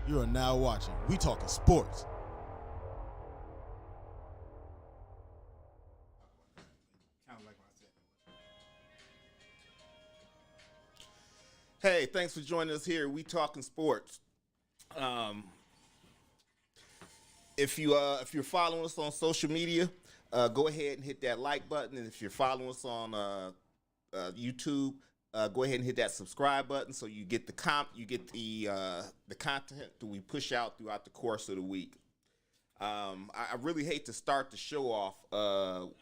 You are now watching We Talkin Sports. Hey, thanks for joining us here. We Talkin Sports. If you're following us on social media, go ahead and hit that like button. And if you're following us on YouTube, go ahead and hit that subscribe button so you get the content that we push out throughout the course of the week. I really hate to start the show off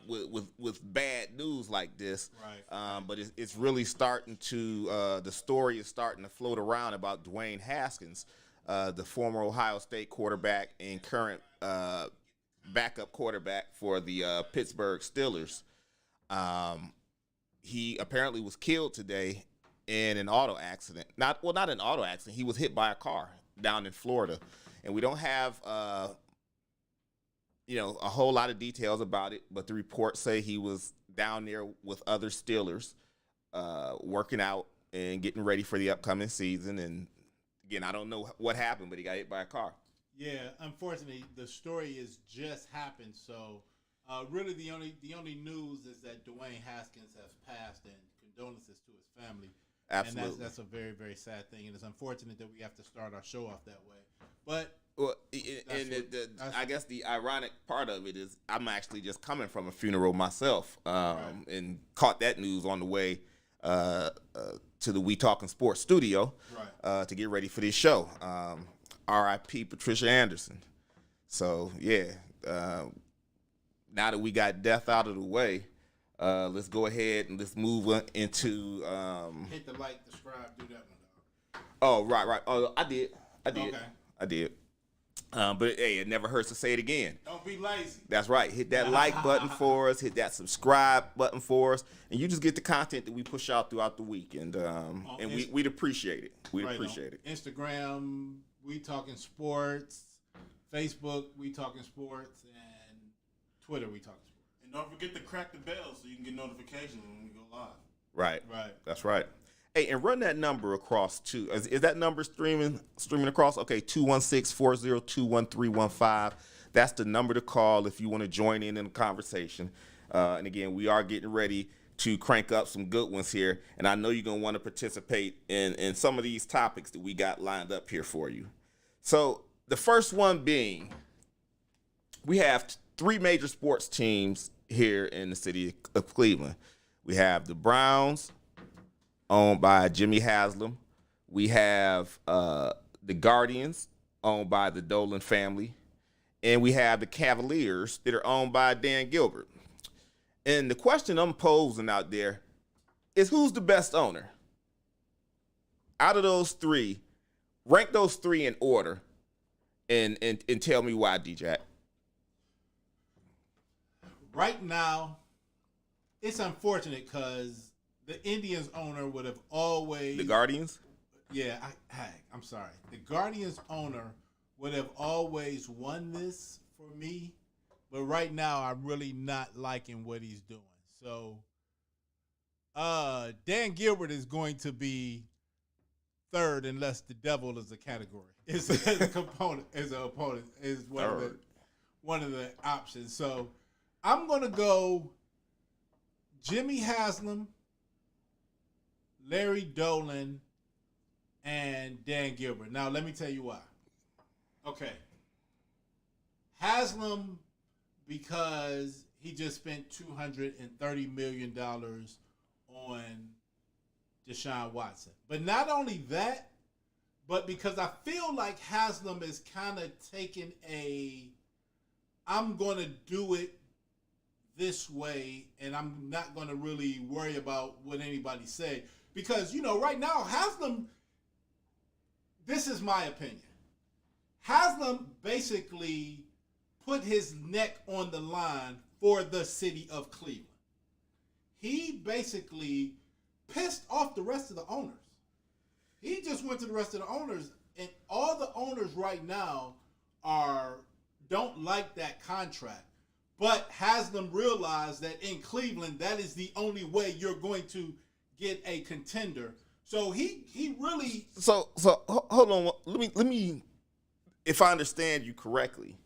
with bad news like this, Right. but it's really starting to the story is starting to float around about Dwayne Haskins, the former Ohio State quarterback and current backup quarterback for the Pittsburgh Steelers. He apparently was killed today in an auto accident. Not an auto accident. He was hit by a car down in Florida, and we don't have a whole lot of details about it, but the reports say he was down there with other Steelers, working out and getting ready for the upcoming season. And again, I don't know what happened, but he got hit by a car. Yeah, unfortunately, the story has just happened. So, really, the only news is that Dwayne Haskins has passed, and condolences to his family. Absolutely, and that's a very, very sad thing, and it's unfortunate that we have to start our show off that way. But well, I guess the ironic part of it is I'm actually just coming from a funeral myself, and caught that news on the way to the We Talkin Sports studio, to get ready for this show. R.I.P. Patricia Anderson. So yeah, now that we got death out of the way, let's go ahead and let's move into hit the like, subscribe, do that one, dog. Oh, right. Oh, I did. Okay. I did. But hey, it never hurts to say it again. Don't be lazy. That's right. Hit that like button for us. Hit that subscribe button for us, and you just get the content that we push out throughout the week, and we'd appreciate it. We'd appreciate it. Instagram, We Talkin Sports. Facebook, We Talkin Sports, and Twitter, We Talkin Sports. And don't forget to crack the bell so you can get notifications when we go live. Right. Right. That's right. Hey, and run that number across too. Is that number streaming across? Okay, 216-402-1315. That's the number to call if you want to join in the conversation. And again, we are getting ready to crank up some good ones here, and I know you're gonna want to participate in some of these topics that we got lined up here for you. So the first one being, we have three major sports teams here in the city of Cleveland. We have the Browns, owned by Jimmy Haslam. We have the Guardians, owned by the Dolan family. And we have the Cavaliers that are owned by Dan Gilbert. And the question I'm posing out there is, who's the best owner? Out of those three, rank those three in order and tell me why, D-Jack. Right now, it's unfortunate because the Indians owner would have always... The Guardians? Yeah, I'm sorry. The Guardians owner would have always won this for me, but right now I'm really not liking what he's doing. So, Dan Gilbert is going to be third unless the devil is a category. Is a component, is an opponent, is one of the options. So, I'm going to go Jimmy Haslam, Larry Dolan, and Dan Gilbert. Now, let me tell you why. Okay. Haslam, because he just spent $230 million on Deshaun Watson. But not only that, but because I feel like Haslam is kind of taking I'm going to do it this way, and I'm not going to really worry about what anybody say. Because, right now, Haslam, this is my opinion. Haslam basically put his neck on the line for the city of Cleveland. He basically pissed off the rest of the owners. He just went to the rest of the owners, and all the owners right now don't like that contract. But Haslam realized that in Cleveland, that is the only way you're going to get a contender. So he really. So hold on. Let me if I understand you correctly,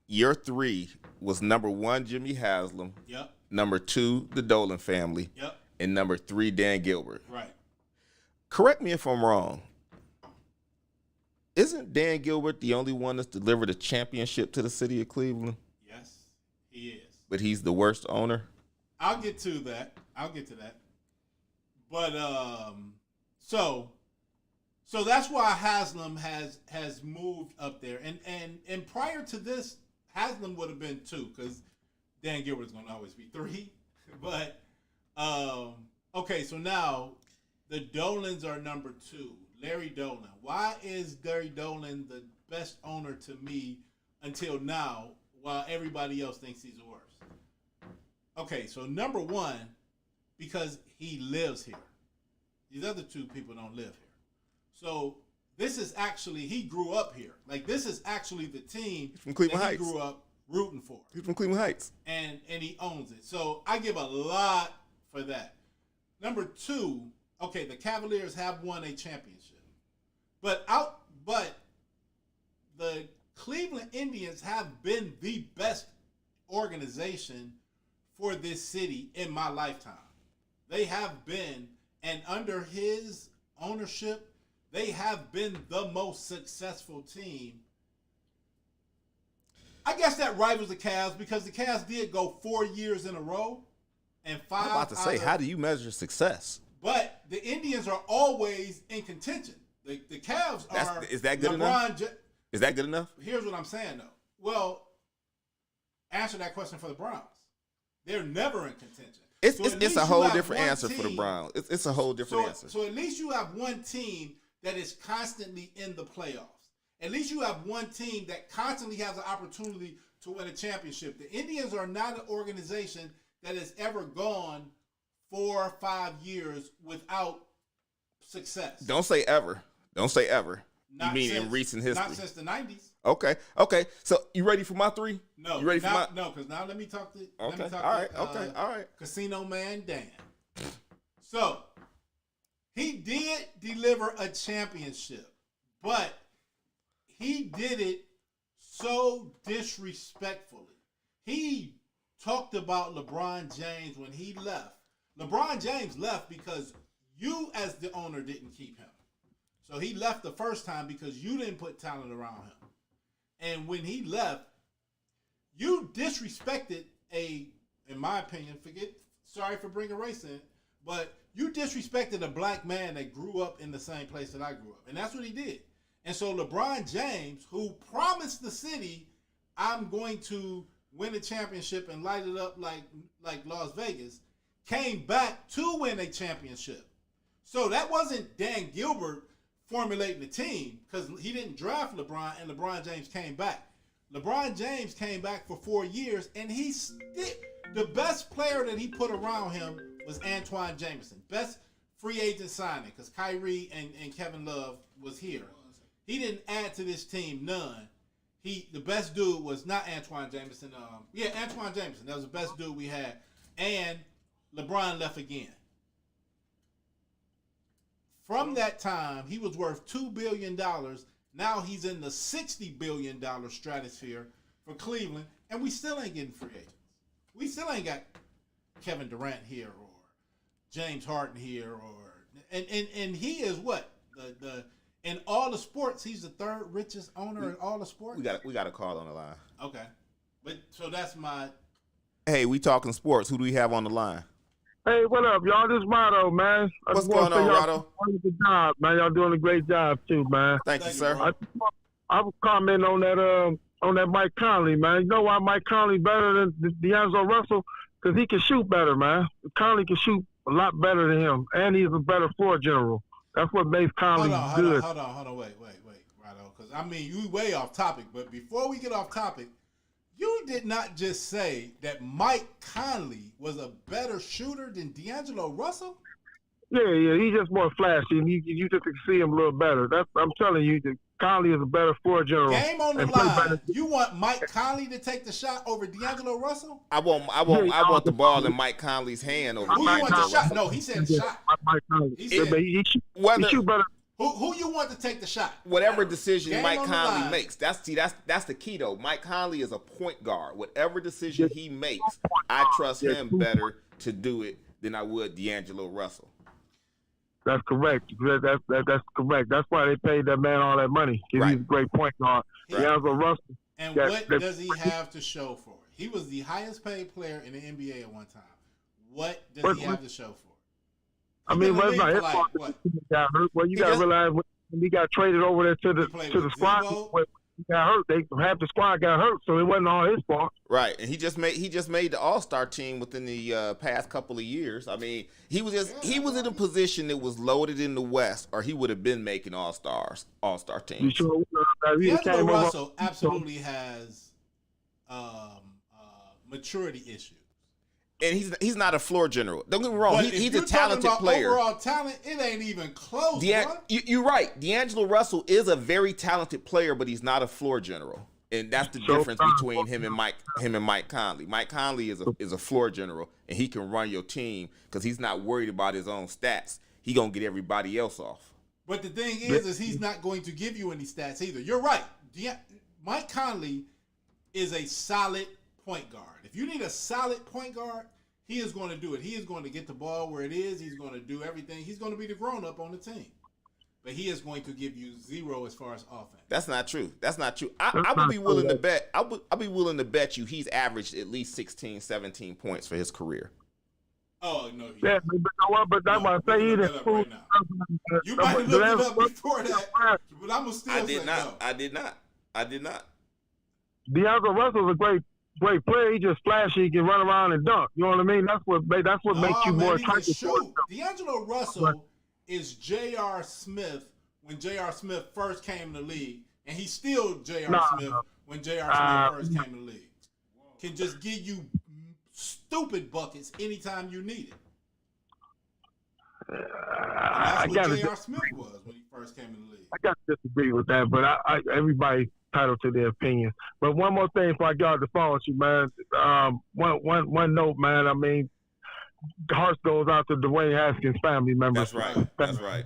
your 3 was number 1, Jimmy Haslam. Yep. Number 2, the Dolan family. Yep. And number 3, Dan Gilbert. Right. Correct me if I'm wrong. Isn't Dan Gilbert the only one that's delivered a championship to the city of Cleveland? Yes, he is. But he's the worst owner? I'll get to that. But so that's why Haslam has moved up there. And prior to this, Haslam would have been 2 because Dan Gilbert is going to always be 3. But okay, so now the Dolans are number 2. Larry Dolan. Why is Larry Dolan the best owner to me until now, while everybody else thinks he's the worst? Okay, so number 1, because he lives here. These other 2 people don't live here. So this is actually, he grew up here. Like, this is actually the team from Cleveland that he Heights. grew up rooting for. He's from Cleveland Heights. And he owns it. So I give a lot for that. Number 2, okay, the Cavaliers have won a championship. But the Cleveland Indians have been the best organization for this city in my lifetime. They have been, and under his ownership, they have been the most successful team. I guess that rivals the Cavs because the Cavs did go 4 years in a row. And 5 I'm about to say, how do you measure success? But the Indians are always in contention. The Cavs are. Is that good enough? Is that good enough? Here's what I'm saying, though. Well, answer that question for the Browns. They're never in contention. It's a whole different answer for the Browns. It's a whole different answer. So at least you have one team that is constantly in the playoffs. At least you have one team that constantly has an opportunity to win a championship. The Indians are not an organization that has ever gone 4 or 5 years without success. Don't say ever. Don't say ever. Not you mean since, in recent history? Not since the 90s. Okay. So you ready for my 3? No. You ready for my? No, because now let me talk to. Okay. Let me talk All right. to, All right. Casino Man Dan. So he did deliver a championship, but he did it so disrespectfully. He talked about LeBron James when he left. LeBron James left because you, as the owner, didn't keep him. So he left the first time because you didn't put talent around him. And when he left, you disrespected in my opinion, sorry for bringing race in, but you disrespected a black man that grew up in the same place that I grew up. And that's what he did. And so LeBron James, who promised the city, I'm going to win a championship and light it up like Las Vegas, came back to win a championship. So that wasn't Dan Gilbert formulating the team because he didn't draft LeBron and LeBron James came back. LeBron James came back for 4 years and the best player that he put around him was Antoine Jameson. Best free agent signing because Kyrie and Kevin Love was here. He didn't add to this team none. The best dude was not Antoine Jameson. Antoine Jameson. That was the best dude we had. And LeBron left again. From that time, he was worth $2 billion. Now he's in the $60 billion stratosphere for Cleveland, and we still ain't getting free agents. We still ain't got Kevin Durant here or James Harden here, and he is what the in all the sports, he's the 3rd richest owner in all the sports. We got a call on the line. Okay, but so that's my. Hey, we talking sports. Who do we have on the line? Hey, what up, y'all? This is Rado, man. What's going on, Rado? Good job, man. Y'all doing a great job too, man. Thank you, sir. I was commenting on that Mike Conley, man. You know why Mike Conley better than D'Angelo Russell? Because he can shoot better, man. Conley can shoot a lot better than him, and he's a better floor general. That's what makes Conley good. Hold on. Wait, Rado. Because, I mean, you way off topic. But before we get off topic, you did not just say that Mike Conley was a better shooter than D'Angelo Russell? Yeah, he's just more flashy, and you just can see him a little better. I'm telling you, that Conley is a better floor general. Game on the line. You want Mike Conley to take the shot over D'Angelo Russell? I want the ball in Mike Conley's hand over Who you want the D'Angelo shot? Russell. No, he said shot. Mike Conley. He said he shoot better. Who you want to take the shot? Whatever decision Game Mike on the Conley line. makes, that's the key though. Mike Conley is a point guard. Whatever decision he makes, I trust him better to do it than I would D'Angelo Russell. That's correct. That's correct. That's why they paid that man all that money. Right. He's a great point guard. Right. D'Angelo Russell. And Yeah, what that's- does he have to show for it? He was the highest paid player in the NBA at one time. What does But- he have to show for it? I He mean, been in well, the it's not league his for fault. like, what? He got hurt. Well, you He got to just- realize when he got traded over there to He played the with squad, Zebo. when he got hurt. Half the squad got hurt, so it wasn't all his fault. Right, and he just made the All-Star team within the past couple of years. I mean, he was in a position that was loaded in the West, or he would have been making All-Star You teams. sure? He D'Angelo came over. Russell absolutely has maturity issues. And he's not a floor general. Don't get me wrong, But if he's you're a talented talking about player. Overall talent, it ain't even close. bro. You're right. D'Angelo Russell is a very talented player, but he's not a floor general, and that's the difference between him and Mike Conley. Mike Conley is a floor general, and he can run your team because he's not worried about his own stats. He gonna get everybody else off. But the thing is he's not going to give you any stats either. You're right. Mike Conley is a solid point guard. If you need a solid point guard, he is going to do it. He is going to get the ball where it is. He's going to do everything. He's going to be the grown-up on the team. But he is going to give you zero as far as offense. That's not true. I would be willing to bet. I'll be willing to bet you he's averaged at least 16, 17 points for his career. Oh, no. Yeah, but you know what? But that's why I say he look didn't that up fool. right now. You might have looked it up before that, but I'm going to still I say did not. no. I did not. D'Angelo Russell's a great player. He just flashy. He can run around and dunk. You know what I mean? That's what makes you more he can attractive. shoot. D'Angelo Russell is J.R. Smith when J.R. Smith first came in the league, and he's still J.R. Smith when J.R. Smith first came in the league. Can just give you stupid buckets anytime you need it. And that's what J.R. Smith was when he first came in the league. I got to disagree with that, but everybody's entitled to their opinion. But one more thing before I get off the phone with you, man. One note, man. I mean, the heart goes out to Dwayne Haskins' family members. That's right.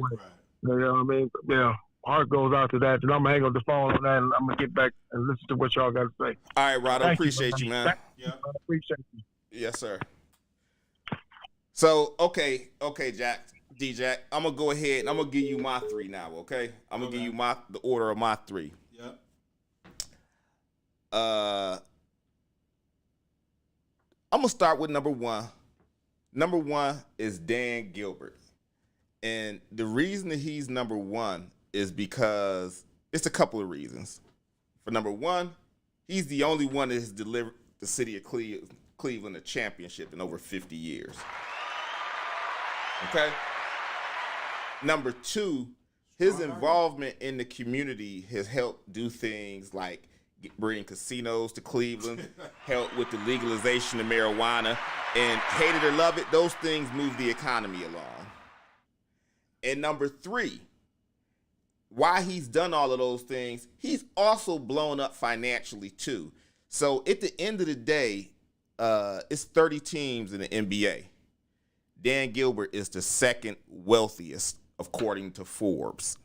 You know what I mean? Yeah. Heart goes out to that. And I'm going to hang up the phone on that, and I'm going to get back and listen to what y'all got to say. All right, Rod. I appreciate you, man. Yeah. I appreciate you. Yes, sir. So, okay, Jack, D-Jack, I'm going to go ahead and I'm going to give you my three now, okay? I'm going to give you the order of my three. Yep. I'm going to start with number one. Number one is Dan Gilbert. And the reason that he's number one is because it's a couple of reasons. For number one, he's the only one that has delivered the city of Cleveland a championship in over 50 years. Okay? Number two, his involvement in the community has helped do things like bring casinos to Cleveland, help with the legalization of marijuana, and hate it or love it, those things move the economy along. And number three, why he's done all of those things, he's also blown up financially too. So at the end of the day, it's 30 teams in the NBA. Dan Gilbert is the second wealthiest, according to Forbes.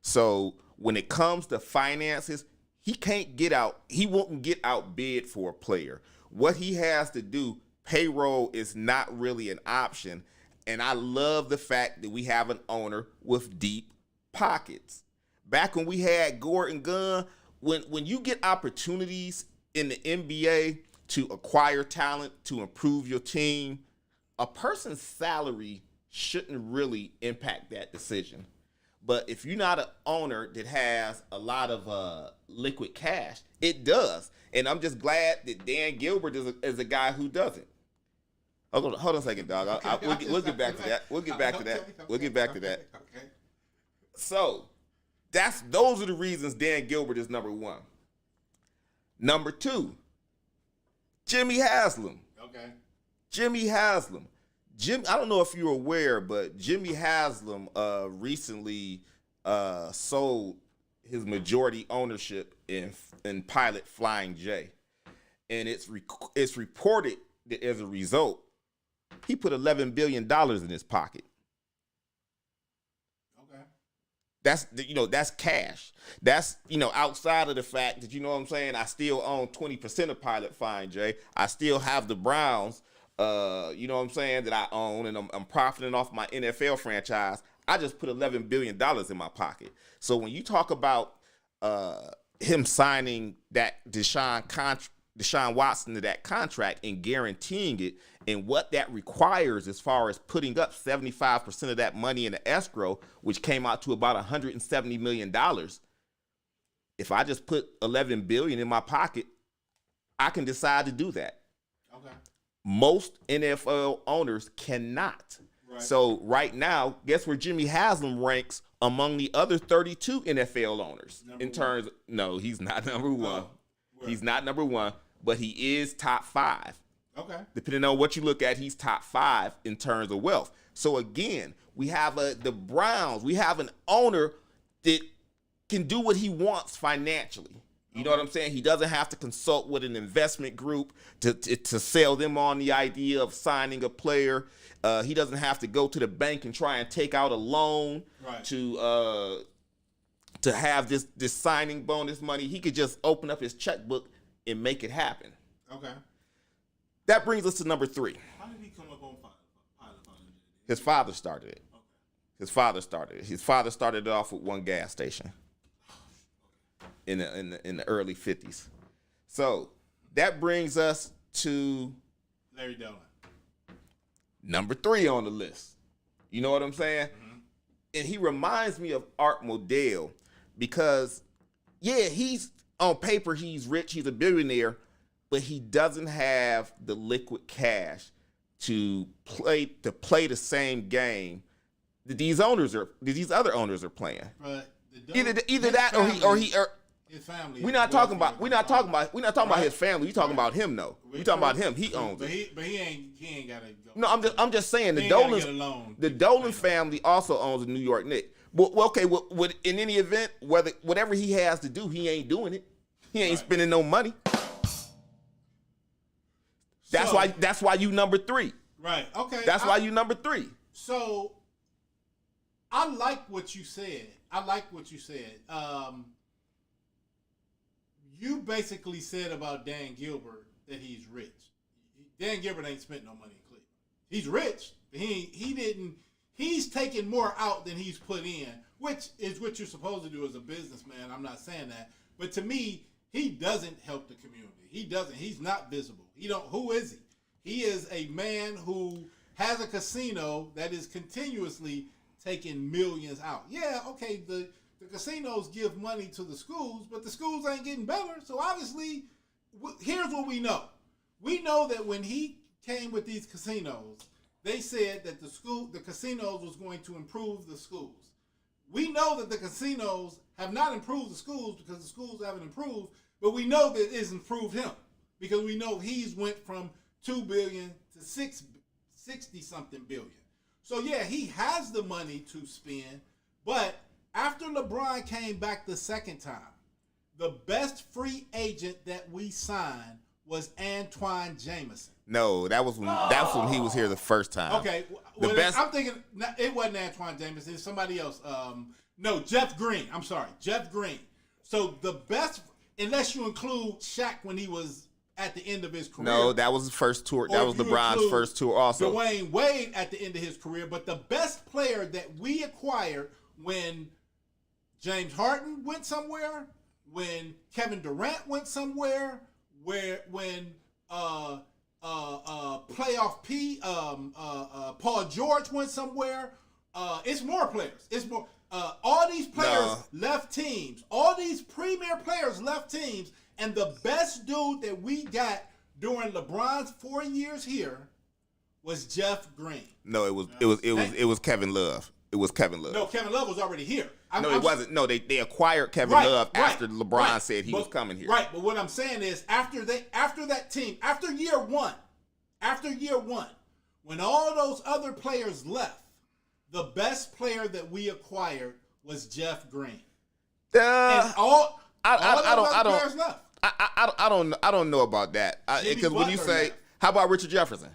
So when it comes to finances, he won't get outbid for a player. What he has to do, payroll is not really an option. And I love the fact that we have an owner with deep pockets. Back when we had Gordon Gunn, when you get opportunities in the NBA to acquire talent, to improve your team, a person's salary shouldn't really impact that decision. But if you're not an owner that has a lot of liquid cash, it does. And I'm just glad that Dan Gilbert is a guy who doesn't. Hold on a second, dog. We'll get back to that. We'll get back to that. Okay. So those are the reasons Dan Gilbert is number one. Number two, Jimmy Haslam. Okay. Jimmy Haslam. I don't know if you're aware, but Jimmy Haslam recently sold his majority ownership in Pilot Flying J. And it's reported that as a result, he put $11 billion in his pocket. Okay. That's cash. That's, outside of the fact that, you know what I'm saying, I still own 20% of Pilot Fine, Jay. I still have the Browns, you know what I'm saying, that I own, and I'm profiting off my NFL franchise. I just put $11 billion in my pocket. So when you talk about him signing that Deshaun Watson to that contract and guaranteeing it, and what that requires as far as putting up 75% of that money in the escrow, which came out to about $170 million. If I just put $11 billion in my pocket, I can decide to do that. Okay. Most NFL owners cannot. Right. So right now, guess where Jimmy Haslam ranks among the other 32 NFL owners? No, he's not number one. He's not number one, but he is top 5. Okay. Depending on what you look at, he's top 5 in terms of wealth. So again, we have the Browns. We have an owner that can do what he wants financially. You know what I'm saying? He doesn't have to consult with an investment group to sell them on the idea of signing a player. He doesn't have to go to the bank and try and take out a loan to have this signing bonus money. He could just open up his checkbook and make it happen. Okay. That brings us to number 3. How did he come up on Pilot? His father started it. Okay. His father started it. His father started it off with one gas station in the early 50s. So that brings us to Larry Dolan. Number 3 on the list. You know what I'm saying? Mm-hmm. And he reminds me of Art Modell because, yeah, he's on paper, he's rich, he's a billionaire, but he doesn't have the liquid cash to play the same game that these other owners are playing. But either that or his family. We're not talking about his family. We talking about him though. We talking about him. He owns it. But he ain't gotta go. No, I'm just saying the Dolan family also owns the New York Knicks. Well, okay, in any event, whatever he has to do, he ain't doing it. He ain't spending no money. That's why you number 3. Right. Okay. That's why you number 3. So I like what you said. You basically said about Dan Gilbert that he's rich. Dan Gilbert ain't spent no money in Cleveland. He's rich, but he's taking more out than he's put in, which is what you're supposed to do as a businessman. I'm not saying that. But to me, he doesn't help the community. He doesn't. He's not visible. Who is he? He is a man who has a casino that is continuously taking millions out. Yeah, okay, the casinos give money to the schools, but the schools ain't getting better. So obviously, here's what we know. We know that when he came with these casinos, they said that the casinos was going to improve the schools. We know that the casinos have not improved the schools because the schools haven't improved, but we know that it's improved him because we know he's went from $2 billion to 60-something billion. So yeah, he has the money to spend, but after LeBron came back the second time, the best free agent that we signed was Antoine Jameson. No, that's when he was here the first time. Okay, I'm thinking it wasn't Antoine Jameson. It's somebody else. No, Jeff Green. I'm sorry, Jeff Green. So the best, unless you include Shaq when he was at the end of his career. No, that was his first tour. That was LeBron's first tour also. Dwayne Wade at the end of his career. But the best player that we acquired when James Harden went somewhere, when Kevin Durant went somewhere, when playoff P, Paul George went somewhere. It's more players. It's more. All these players left teams. All these premier players left teams, and the best dude that we got during LeBron's 4 years here was Jeff Green. No, it was Kevin Love. It was Kevin Love. No, Kevin Love was already here. It wasn't. No, they acquired Kevin Love after LeBron said he was coming here. Right, but what I'm saying is after that team, after year one, when all those other players left, the best player that we acquired was Jeff Green. And all those players left. I don't know about that because when you say, how about Richard Jefferson?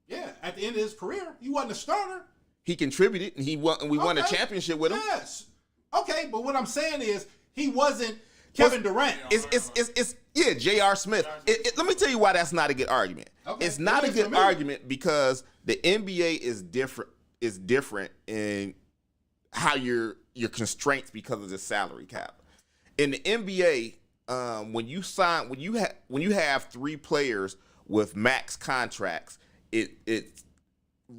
Yeah, at the end of his career, he wasn't a starter. He contributed, and we won a championship with him. Yes. Okay, but what I'm saying is he wasn't Kevin Durant. It's J.R. Smith. Let me tell you why that's not a good argument. Okay, It's not a it is good for me. argument because the NBA is different in how your constraints because of the salary cap. In the NBA, when you have 3 players with max contracts, it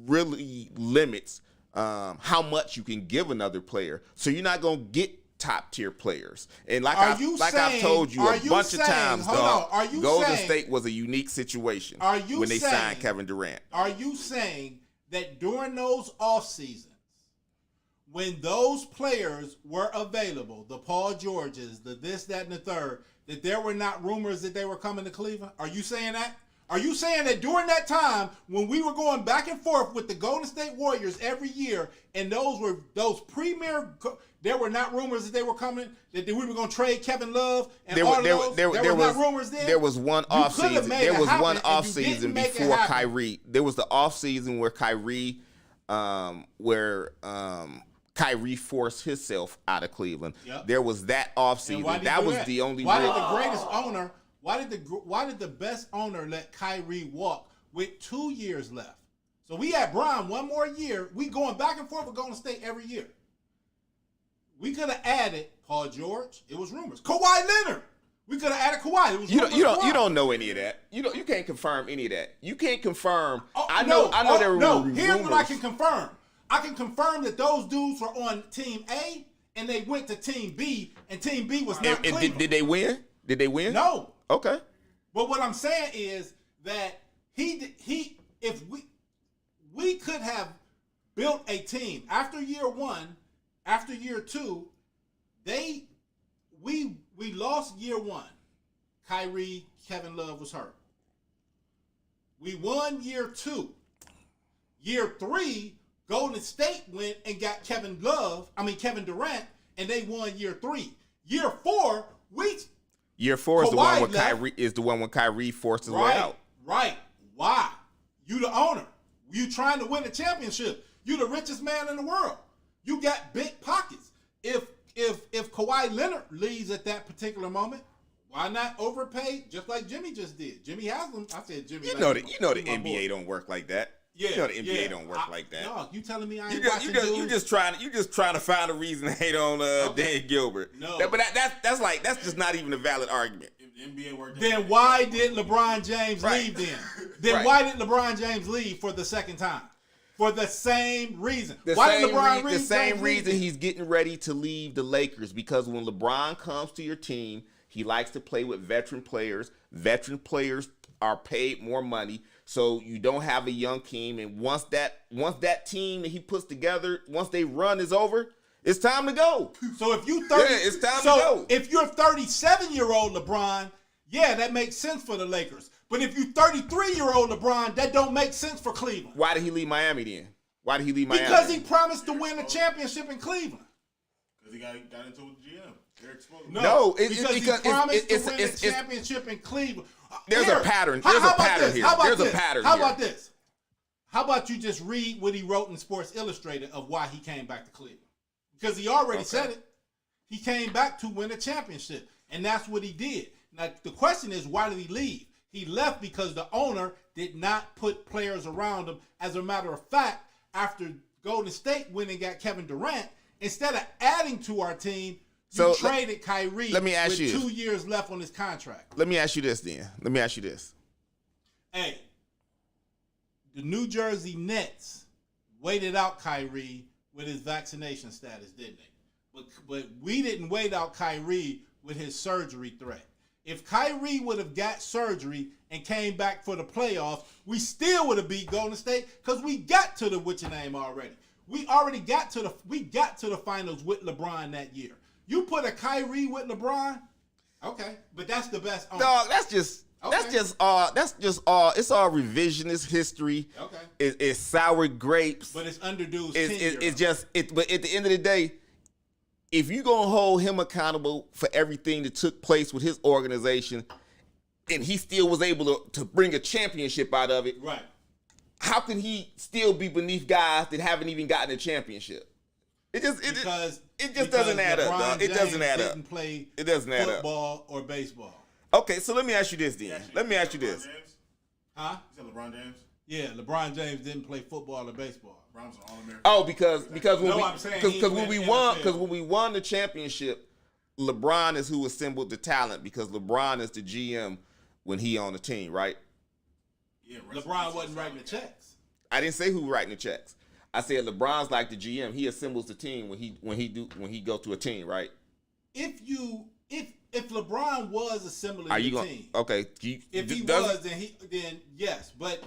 really limits how much you can give another player. So you're not gonna get top tier players. And I've told you a bunch of times, Golden State was a unique situation when they signed Kevin Durant. Are you saying that during those off seasons, when those players were available, the Paul Georges, the this, that, and the third, that there were not rumors that they were coming to Cleveland? Are you saying that? Are you saying that during that time when we were going back and forth with the Golden State Warriors every year, and those premier, there were not rumors that they were coming, that we were going to trade Kevin Love and all of those? There was not rumors then? There was one offseason. There was one offseason before happen. Kyrie. There was the offseason where Kyrie forced himself out of Cleveland. Yep. There was that offseason. That was the only. Why did the greatest owner? Why did the best owner let Kyrie walk with 2 years left? So we had Bron one more year. We going back and forth with Golden State every year. We could have added Paul George. It was rumors. Kawhi Leonard. We could have added Kawhi. It was rumors. You don't know any of that. You can't confirm any of that. You can't confirm. I know there were rumors. Here's what I can confirm. I can confirm that those dudes were on Team A and they went to Team B, and Team B was not Cleveland. Did they win? Did they win? No. Okay. But what I'm saying is that if we could have built a team after year 1, after year 2, we lost year 1. Kyrie, Kevin Love was hurt. We won year 2. Year 3, Golden State went and got Kevin Durant, and they won year 3. Year 4, Year 4 is the one when Kyrie forced his way out. Right. Why? You the owner. You trying to win a championship. You the richest man in the world. You got big pockets. If Kawhi Leonard leaves at that particular moment, why not overpay just like Jimmy just did? Jimmy Haslam. I said Jimmy. You know the NBA don't work like that. Yeah, you know the NBA don't work like that. No, you telling me I ain't you just trying to find a reason to hate on Dan Gilbert. No, but that's just not even a valid argument. If the NBA worked, then why did LeBron James leave then? Then why did LeBron James leave for the second time? For the same reason. The same reason he's getting ready to leave the Lakers, because when LeBron comes to your team, he likes to play with veteran players. Veteran players are paid more money. So you don't have a young team, and once that team that he puts together, once they run is over, it's time to go. So if it's time to go. If you're 37-year-old LeBron, that makes sense for the Lakers. But if you 33-year-old LeBron, that don't make sense for Cleveland. Why did he leave Miami then? Because he promised to win a championship in Cleveland. Because he got into it with the GM. Eric Spoelstra. No, because he promised to win a championship in Cleveland. There's a pattern. There's a pattern here. How about this? How about you just read what he wrote in Sports Illustrated of why he came back to Cleveland? Because he already said it. He came back to win a championship, and that's what he did. Now, the question is, why did he leave? He left because the owner did not put players around him. As a matter of fact, after Golden State went and got Kevin Durant, instead of adding to our team, you traded Kyrie with 2 years left on his contract. Let me ask you this then. Hey, the New Jersey Nets waited out Kyrie with his vaccination status, didn't they? But we didn't wait out Kyrie with his surgery threat. If Kyrie would have got surgery and came back for the playoffs, we still would have beat Golden State because we got to the already. We got to the finals with LeBron that year. You put a Kyrie with LeBron, okay, but that's the best. Dog, that's just all. It's all revisionist history. Okay, it's sour grapes. But it's under dude's But at the end of the day, if you're gonna hold him accountable for everything that took place with his organization, and he still was able to bring a championship out of it, right? how can he still be beneath guys that haven't even gotten a championship? It just doesn't add up, dog. It doesn't add up. It doesn't add up. Football or baseball. Okay, so let me ask you this then. Let me ask you this. Huh? You said LeBron James? Yeah, LeBron James didn't play football or baseball. LeBron was an All-American. Oh, because I'm when we won the championship, LeBron is who assembled the talent because LeBron is the GM when he on the team, right? Yeah, LeBron wasn't writing the checks. I didn't say who writing the checks. I said LeBron's like the GM. He assembles the team when he go to a team, right? If LeBron was assembling the team, okay? Then yes, but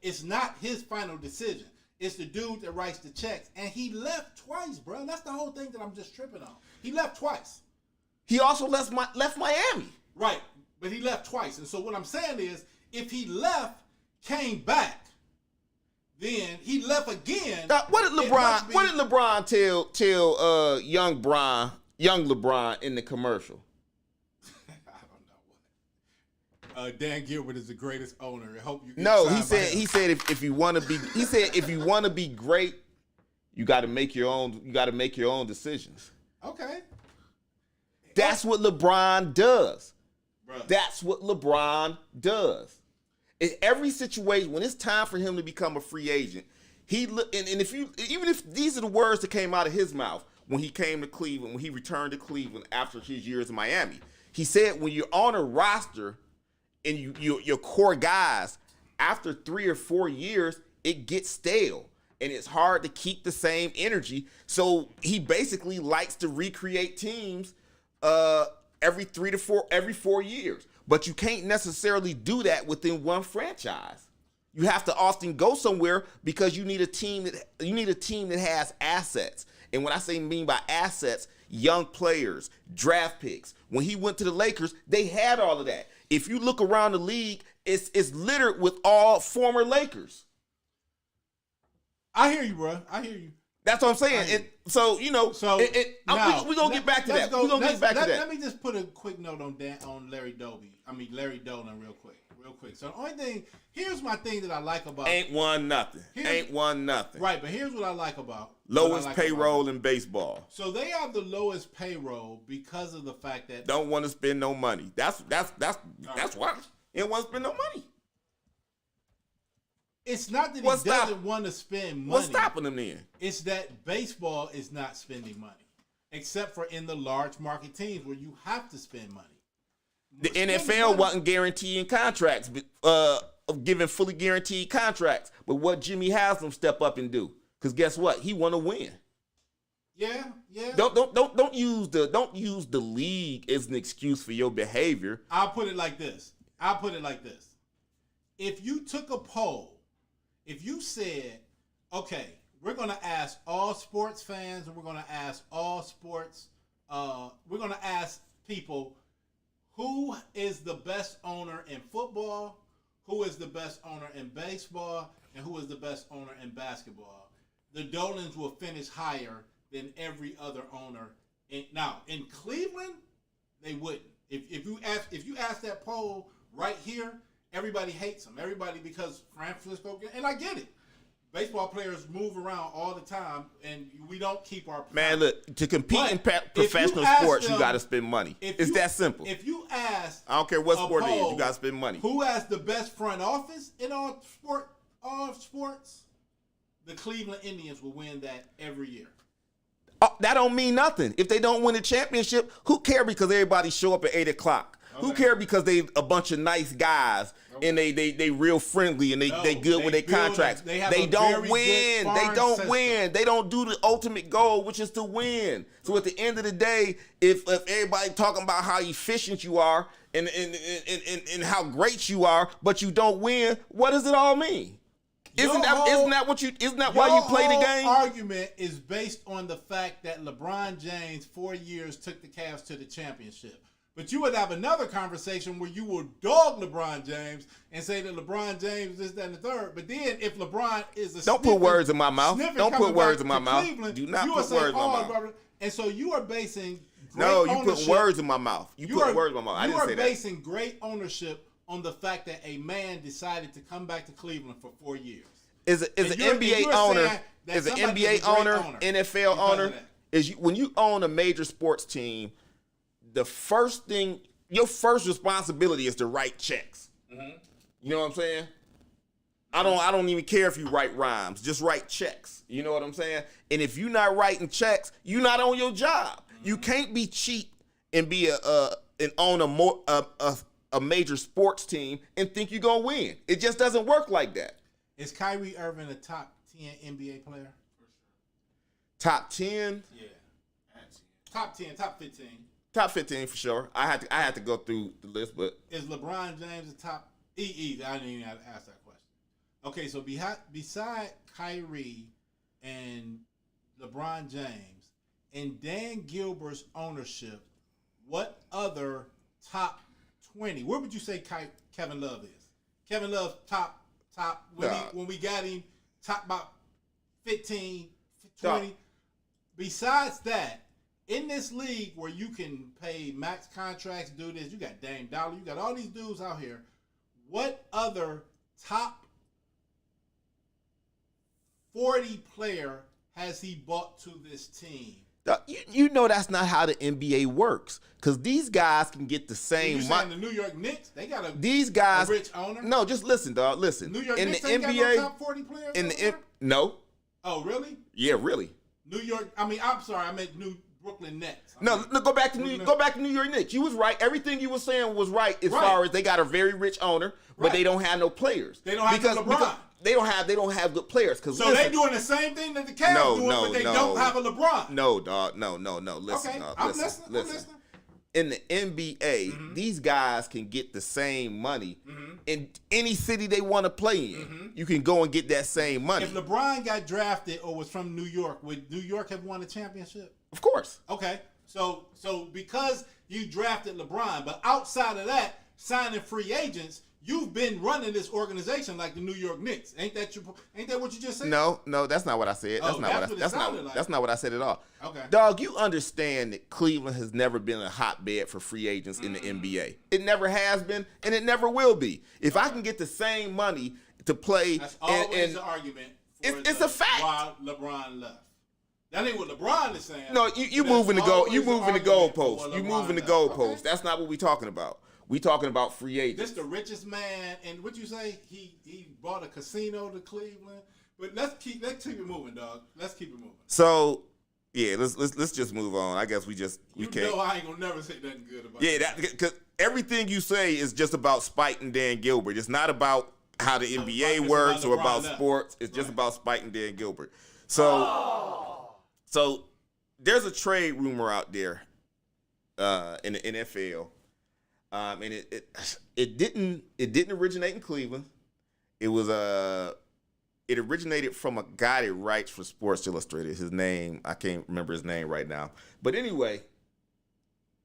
it's not his final decision. It's the dude that writes the checks, and he left twice, bro. That's the whole thing that I'm just tripping on. He left twice. He also left Miami, right? But he left twice, and so what I'm saying is, if he left, came back, then he left again. What did LeBron tell young LeBron in the commercial? I don't know. Dan Gilbert is the greatest owner. I hope you. He said if you want to be great, you got to make your own. You got to make your own decisions. Okay. That's what LeBron does. Bruh. That's what LeBron does. In every situation, when it's time for him to become a free agent, even if these are the words that came out of his mouth when he came to Cleveland, when he returned to Cleveland after his years in Miami, he said when you're on a roster and your core guys, after 3 or 4 years, it gets stale and it's hard to keep the same energy. So he basically likes to recreate teams every 4 years. But you can't necessarily do that within one franchise. You have to often go somewhere because you need a team that has assets. And when I mean by assets, young players, draft picks. When he went to the Lakers, they had all of that. If you look around the league, it's littered with all former Lakers. I hear you, bro. I hear you. That's what I'm saying. We're going to get back to that. We're going to get back to that. Let me just put a quick note on Larry Dolan real quick. So the only thing, here's my thing that I like about. Ain't won nothing. Right, but here's what I like about. Lowest payroll in baseball. So they have the lowest payroll because of the fact that. Don't want to spend no money. That's why. They don't want to spend no money. It's not that he doesn't want to spend money. What's stopping him then? It's that baseball is not spending money, except for in the large market teams where you have to spend money. The NFL wasn't guaranteeing contracts, giving fully guaranteed contracts. But what Jimmy Haslam step up and do? Because guess what? He want to win. Yeah. Don't use the league as an excuse for your behavior. I'll put it like this. If you took a poll. If you said, okay, we're going to ask all sports fans and we're going to ask we're going to ask people who is the best owner in football, who is the best owner in baseball, and who is the best owner in basketball, the Dolans will finish higher than every other owner. Now, in Cleveland, they wouldn't. If you ask that poll right here, everybody hates them. Everybody, because Francisco, and I get it. Baseball players move around all the time, and we don't keep our. Man, look, to compete in professional sports, you got to spend money. It's that simple. If you ask, I don't care what sport it is, you got to spend money. Who has the best front office in all sports? The Cleveland Indians will win that every year. That don't mean nothing. If they don't win a championship, who care because everybody show up at 8:00? Okay. Who care because they a bunch of nice guys and they real friendly and they good with their contracts. They don't win. They don't win. They don't do the ultimate goal, which is to win. So at the end of the day, if everybody talking about how efficient you are and how great you are, but you don't win, what does it all mean? Isn't that why you play the game? Your argument is based on the fact that LeBron James 4 years took the Cavs to the championship. But you would have another conversation where you would dog LeBron James and say that LeBron James this, that, and the third. But then if LeBron is don't put words in my mouth. Don't put words in my mouth. Do not put words in my mouth. And so you are basing you put words in my mouth. You put words in my mouth. I didn't say that. You are basing great ownership on the fact that a man decided to come back to Cleveland for 4 years. Is an NBA owner, is an NBA owner, NFL owner, when you own a major sports team, the first thing, your first responsibility is to write checks. Mm-hmm. You know what I'm saying? I don't even care if you write rhymes. Just write checks. You know what I'm saying? And if you're not writing checks, you're not on your job. Mm-hmm. You can't be cheap and be and own a major sports team and think you're gonna win. It just doesn't work like that. Is Kyrie Irving a top 10 NBA player? For sure. Top 10? Yeah. Top 10, top 15. Top 15 for sure. I had to go through the list, but is LeBron James a top? I didn't even have to ask that question. Okay, so beside Kyrie and LeBron James and Dan Gilbert's ownership, what other top 20? Where would you say Kevin Love is? Kevin Love top when we got him top about 15, 20. Besides that, in this league where you can pay max contracts, do this, you got Dame Dollar, you got all these dudes out here. What other top 40 player has he brought to this team? You know that's not how the NBA works, because these guys can get the same. You saying the New York Knicks? They got a rich owner. No, just listen, dog. Listen. New York in Knicks the ain't NBA, got no top 40 players. No. Oh, really? Yeah, really. New York. I mean, I'm sorry. I meant Brooklyn Nets. No, go back to New York Knicks. You was right. Everything you were saying was right as far as they got a very rich owner, but they don't have no players. They don't have LeBron. Because they don't have good players. So they doing the same thing that the Cavs doing, but they don't have a LeBron. No, dog. No. Listen, okay, dog. I'm listening. In the NBA, these guys can get the same money in any city they want to play in. You can go and get that same money. If LeBron got drafted or was from New York, would New York have won a championship? Of course. Okay. So because you drafted LeBron, but outside of that, signing free agents, you've been running this organization like the New York Knicks. Ain't that what you just said? No, that's not what I said. That's not what I said at all. Okay. Dog, you understand that Cleveland has never been a hotbed for free agents in the NBA. It never has been, and it never will be. If I can get the same money to play, that's always the argument. It's a fact. Why LeBron left. That ain't what LeBron is saying. No, you moving the goalposts. You moving the goalposts. Okay. That's not what we talking about. We talking about free agents. This the richest man, and what you say? He bought a casino to Cleveland. But let's keep it moving, dog. Let's keep it moving. So, yeah, let's just move on. I guess we can't. Know I ain't gonna never say nothing good about. Yeah, because everything you say is just about spiting Dan Gilbert. It's not about how the NBA works or about sports. It's just about spiting Dan Gilbert. So there's a trade rumor out there in the NFL. And it didn't originate in Cleveland. It originated from a guy that writes for Sports Illustrated. His name, I can't remember his name right now. But anyway,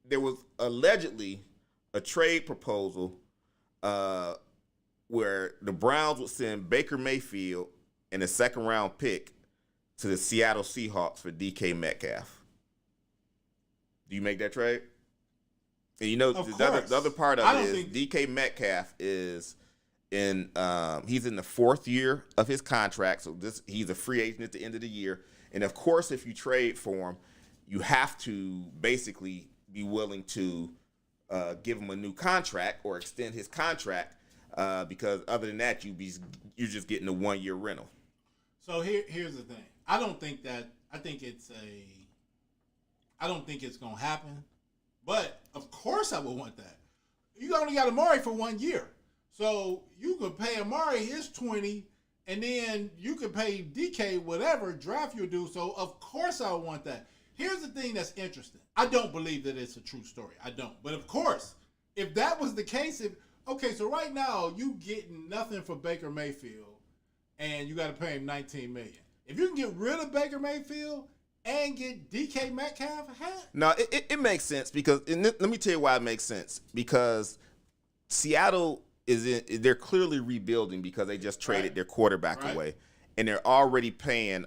there was allegedly a trade proposal where the Browns would send Baker Mayfield and a second round pick to the Seattle Seahawks for DK Metcalf. Do you make that trade? And you know, the other part of it is DK Metcalf is he's in the fourth year of his contract, so he's a free agent at the end of the year. And of course, if you trade for him, you have to basically be willing to give him a new contract or extend his contract because other than that, you're just getting a 1 year rental. So here's the thing. I don't think it's gonna happen. But, of course I would want that. You only got Amari for 1 year. So, you could pay Amari his 20, and then you could pay DK whatever draft you do. So, of course I would want that. Here's the thing that's interesting. I don't believe that it's a true story. I don't. But, of course, if that was the case, so right now, you getting nothing for Baker Mayfield, and you got to pay him $19 million. If you can get rid of Baker Mayfield and get DK Metcalf? No, it makes sense because let me tell you why it makes sense. Because Seattle they're clearly rebuilding because they just traded their quarterback away, and they're already paying.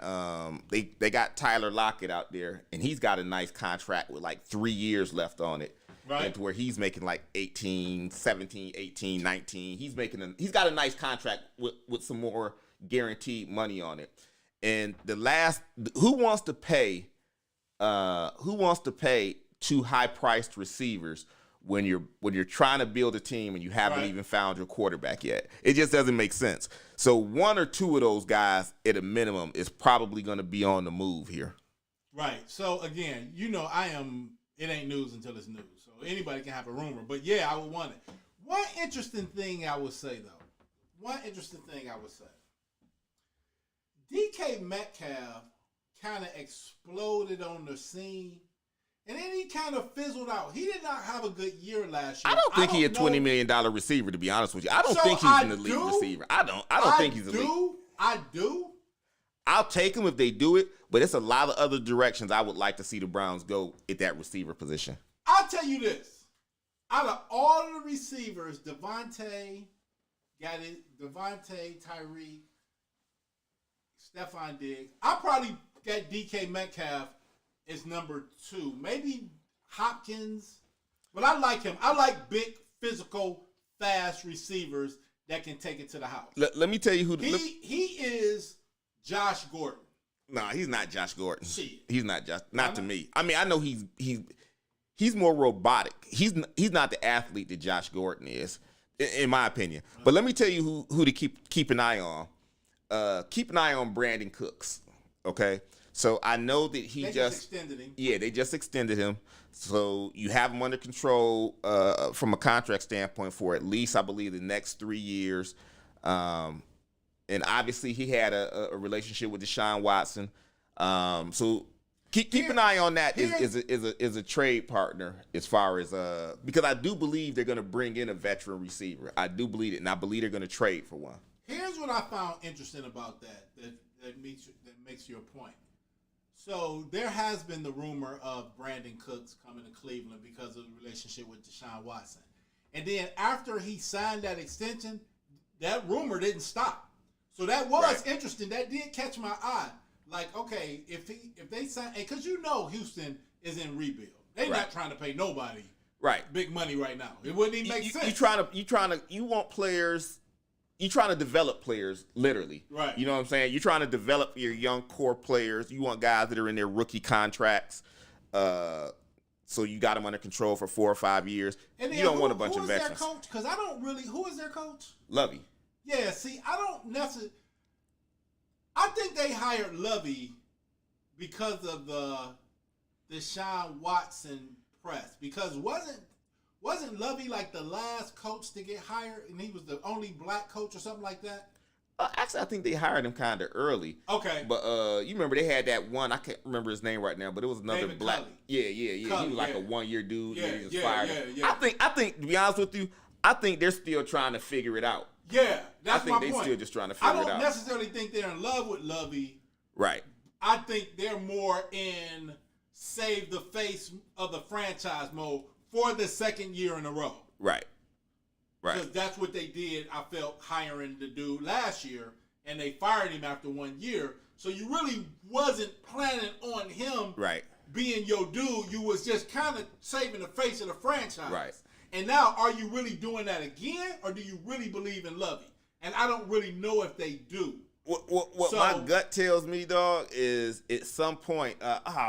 They got Tyler Lockett out there, and he's got a nice contract with like 3 years left on it, and to where he's making like 18, 17, 18, 19. He's got a nice contract with some more guaranteed money on it. And who wants to pay two high-priced receivers when you're trying to build a team and you haven't even found your quarterback yet? It just doesn't make sense. So one or two of those guys at a minimum is probably going to be on the move here. Right. So again, it ain't news until it's news. So anybody can have a rumor. But yeah, I would want it. One interesting thing I would say, DK Metcalf kind of exploded on the scene, and then he kind of fizzled out. He did not have a good year last year. I don't think he's a $20 million receiver, to be honest with you. I don't think he's an elite receiver. I don't think he's elite. I do. I'll take him if they do it, but it's a lot of other directions I would like to see the Browns go at that receiver position. I'll tell you this. Out of all the receivers, Devontae, Tyreek, Stephon Diggs, I probably got DK Metcalf as number 2. Maybe Hopkins, but I like him. I like big, physical, fast receivers that can take it to the house. Let me tell you who he is. Josh Gordon. No, he's not Josh Gordon. Shit. He's not Josh. Not to me. I mean, I know he's more robotic. He's not the athlete that Josh Gordon is, in my opinion. But let me tell you who to keep an eye on. Keep an eye on Brandon Cooks. Okay, so I know that they just extended him. Yeah, they just extended him. So you have him under control from a contract standpoint for at least, I believe, the next 3 years. And obviously he had a relationship with Deshaun Watson. So keep an eye on that is a trade partner as far as because I do believe they're going to bring in a veteran receiver. I do believe it, and I believe they're going to trade for one. Here's what I found interesting about that makes your point. So there has been the rumor of Brandon Cooks coming to Cleveland because of the relationship with Deshaun Watson. And then after he signed that extension, that rumor didn't stop. So that was interesting. That did catch my eye. Like, okay, if they sign, because Houston is in rebuild. They're not trying to pay nobody big money right now. It wouldn't even make sense. You want players. You're trying to develop players, literally. Right. You know what I'm saying? You're trying to develop your young core players. You want guys that are in their rookie contracts. So you got them under control for 4 or 5 years. And you don't want a bunch of veterans. Who is their coach? Because I don't really. Who is their coach? Lovey. Yeah, see, I don't necessarily. I think they hired Lovey because of the Deshaun Watson press. Because wasn't Lovey like the last coach to get hired, and he was the only black coach or something like that? Actually, I think they hired him kind of early. Okay. But you remember they had that one, I can't remember his name right now, but it was another David black. Culley. Yeah. Culley, he was like a 1-year dude. Yeah, and he just fired him. Yeah. I think, to be honest with you, I think they're still trying to figure it out. Yeah, that's my point. I think they're still just trying to figure it out. I don't necessarily think they're in love with Lovey. Right. I think they're more in save the face of the franchise mode for the second year in a row. Right. Because that's what they did, I felt, hiring the dude last year, and they fired him after 1 year. So you really wasn't planning on him being your dude. You was just kind of saving the face of the franchise. Right. And now, are you really doing that again, or do you really believe in Lovey? And I don't really know if they do. What my gut tells me, dog, is at some point,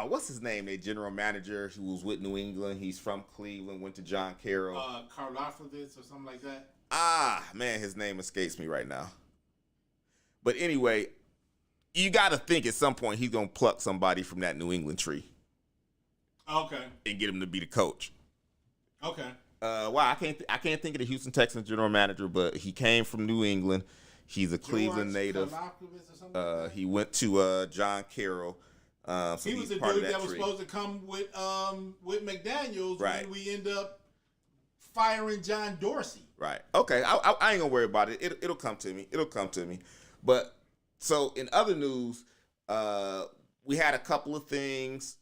what's his name? Their general manager who was with New England. He's from Cleveland, went to John Carroll. Karlaftis or something like that. Man, his name escapes me right now. But anyway, you got to think at some point he's going to pluck somebody from that New England tree. Okay. And get him to be the coach. Okay. I can't think of the Houston Texans general manager, but he came from New England. He's a Cleveland native. He went to John Carroll. So he was the dude that was supposed to come with McDaniels when we end up firing John Dorsey. Right. Okay. I ain't gonna worry about it. It'll come to me. But so in other news, we had a couple of things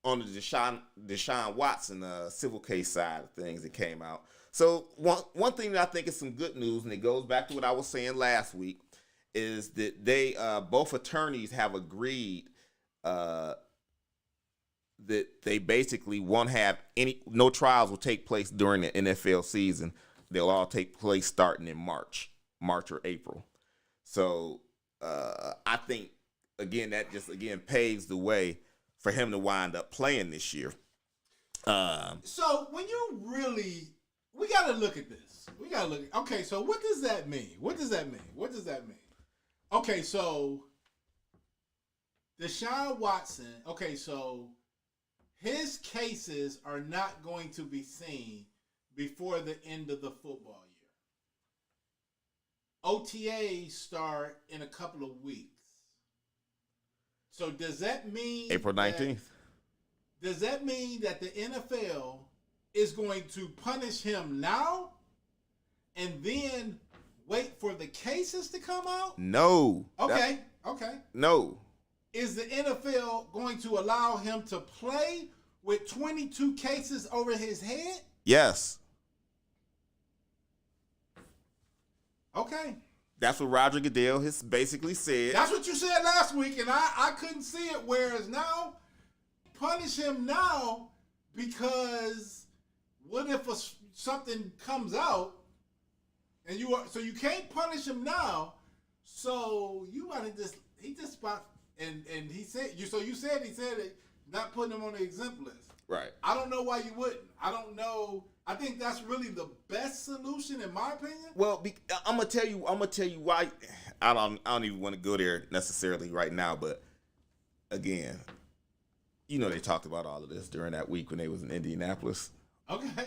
on the Deshaun Watson civil case side of things that came out. So one thing that I think is some good news, and it goes back to what I was saying last week, is that they both attorneys have agreed that they basically won't have no trials will take place during the NFL season. They'll all take place starting in March or April. So I think, again, that just, again, paves the way for him to wind up playing this year. So when you really, we got to look at this. We got to look at, okay, so what does that mean? What does that mean? What does that mean? Okay, so Deshaun Watson, okay, so his cases are not going to be seen before the end of the football year. OTAs start in a couple of weeks. So does that mean April 19th? Does that mean that the NFL is going to punish him now and then wait for the cases to come out? No. Okay. No. Is the NFL going to allow him to play with 22 cases over his head? Yes. Okay. That's what Roger Goodell has basically said. That's what you said last week, and I couldn't see it. Whereas now, punish him now because what if something comes out and you can't punish him now? So you want to he just spot and he said he said it, not putting him on the exempt list. Right. I don't know why you wouldn't. I don't know. I think that's really the best solution in my opinion. Well, I'm gonna tell you why. I don't even want to go there necessarily right now, but again, they talked about all of this during that week when they was in Indianapolis. Okay.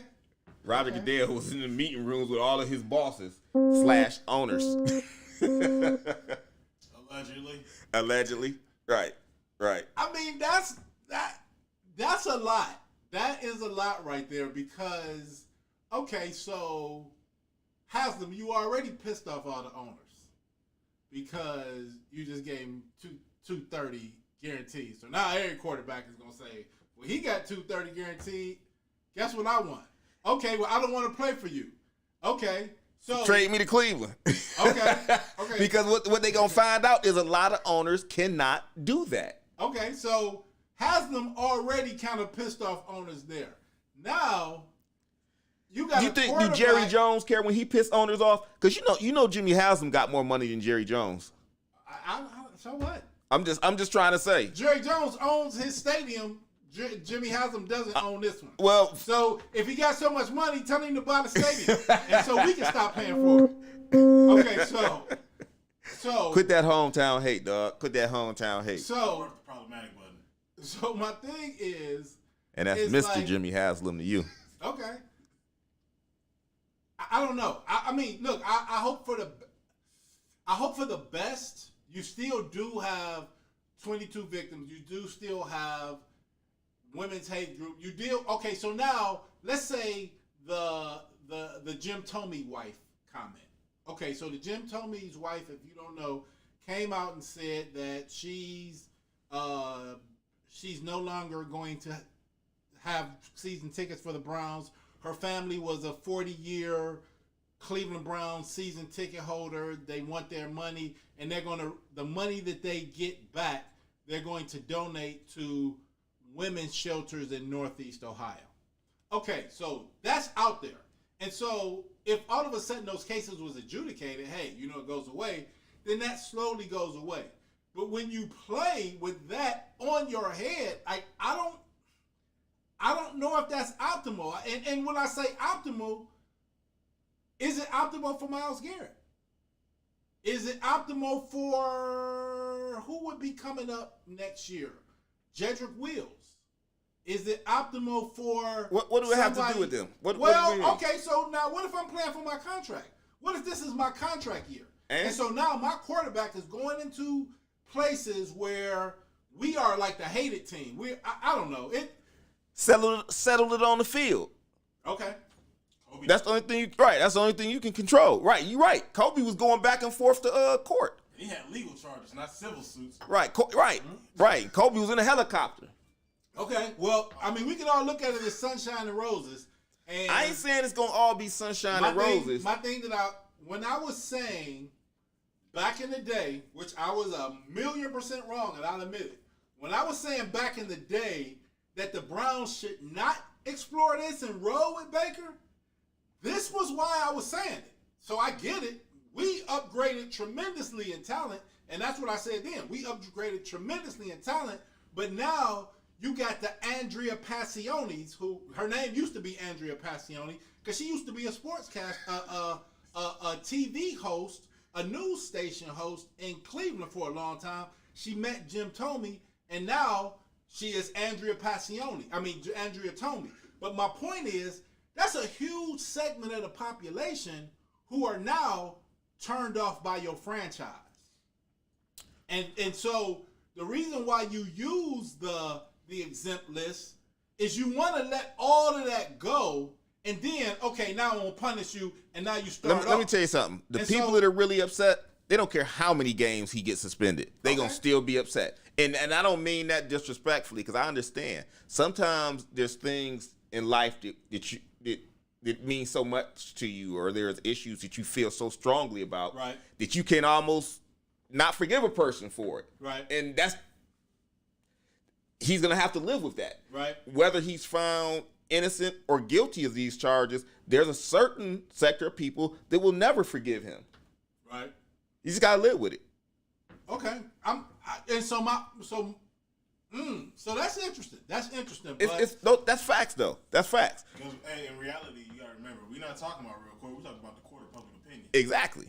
Roger Goodell was in the meeting rooms with all of his bosses / owners. Allegedly. Right. I mean, that's a lot. That is a lot right there because, okay, so Haslam, you already pissed off all the owners because you just gave him 230 guaranteed. So now every quarterback is going to say, well, he got 230 guaranteed. Guess what I want? Okay, well, I don't want to play for you. Okay, so trade me to Cleveland. Okay. Because what they going to find out is a lot of owners cannot do that. Okay, so Haslam already kind of pissed off owners there. Now, you got. Do Jerry Jones care when he pissed owners off? Because you know Jimmy Haslam got more money than Jerry Jones. So what? I'm just trying to say. Jerry Jones owns his stadium. Jimmy Haslam doesn't own this one. Well, so if he got so much money, tell him to buy the stadium, and so we can stop paying for it. Okay, so quit that hometown hate, dog. Quit that hometown hate. So problematic button. So my thing is, and that's Mr. Jimmy Haslam to you. Okay. I don't know. I mean, look, I hope for the best. You still do have 22 victims. You do still have women's hate group. You deal okay. So now let's say the Jim Tomey wife comment. Okay, so the Jim Tomey's wife, if you don't know, came out and said that she's no longer going to have season tickets for the Browns. Her family was a 40-year Cleveland Browns season ticket holder. They want their money, and the money that they get back, they're going to donate to women's shelters in Northeast Ohio. Okay, so that's out there. And so if all of a sudden those cases was adjudicated, hey, it goes away, then that slowly goes away. But when you play with that on your head, I don't know if that's optimal. And when I say optimal, is it optimal for Myles Garrett? Is it optimal for who would be coming up next year? Jedrick Wills. Is it optimal for what do we have to do with them? Okay, so now what if I'm playing for my contract? What if this is my contract year? And so now my quarterback is going into places where we are like the hated team. I don't know. Settle it on the field. Okay. That's the only thing that's the only thing you can control. Right, you're right. Kobe was going back and forth to court. He had legal charges, not civil suits. Right. Kobe was in a helicopter. Okay, well, I mean, we can all look at it as sunshine and roses. And I ain't saying it's gonna all be sunshine and roses. My thing when I was saying back in the day, which I was 1,000,000% wrong, and I'll admit it. When I was saying back in the day that the Browns should not explore this and roll with Baker, this was why I was saying it. So I get it. We upgraded tremendously in talent, and that's what I said then. We upgraded tremendously in talent, but now you got the Andrea Passiones, who her name used to be Andrea Passione, because she used to be a sportscast, a TV host, a news station host in Cleveland for a long time. She met Jim Thome, and now she is Andrea Thome. But my point is, that's a huge segment of the population who are now turned off by your franchise. And so the reason why you use the exempt list is you want to let all of that go, and then, okay, now I'm going to punish you, and now you start Let me tell you something. The people that are really upset, they don't care how many games he gets suspended. They're going to still be upset. And I don't mean that disrespectfully, because I understand. Sometimes there's things in life that mean so much to you, or there's issues that you feel so strongly about that you can almost not forgive a person for it. Right. And he's going to have to live with that. Right. Whether he's found innocent or guilty of these charges, there's a certain sector of people that will never forgive him. Right. You just got to live with it. Okay. So that's interesting. That's interesting. That's facts, though. That's facts. Because, hey, in reality, you got to remember, we're not talking about real court. We're talking about the court of public opinion. Exactly.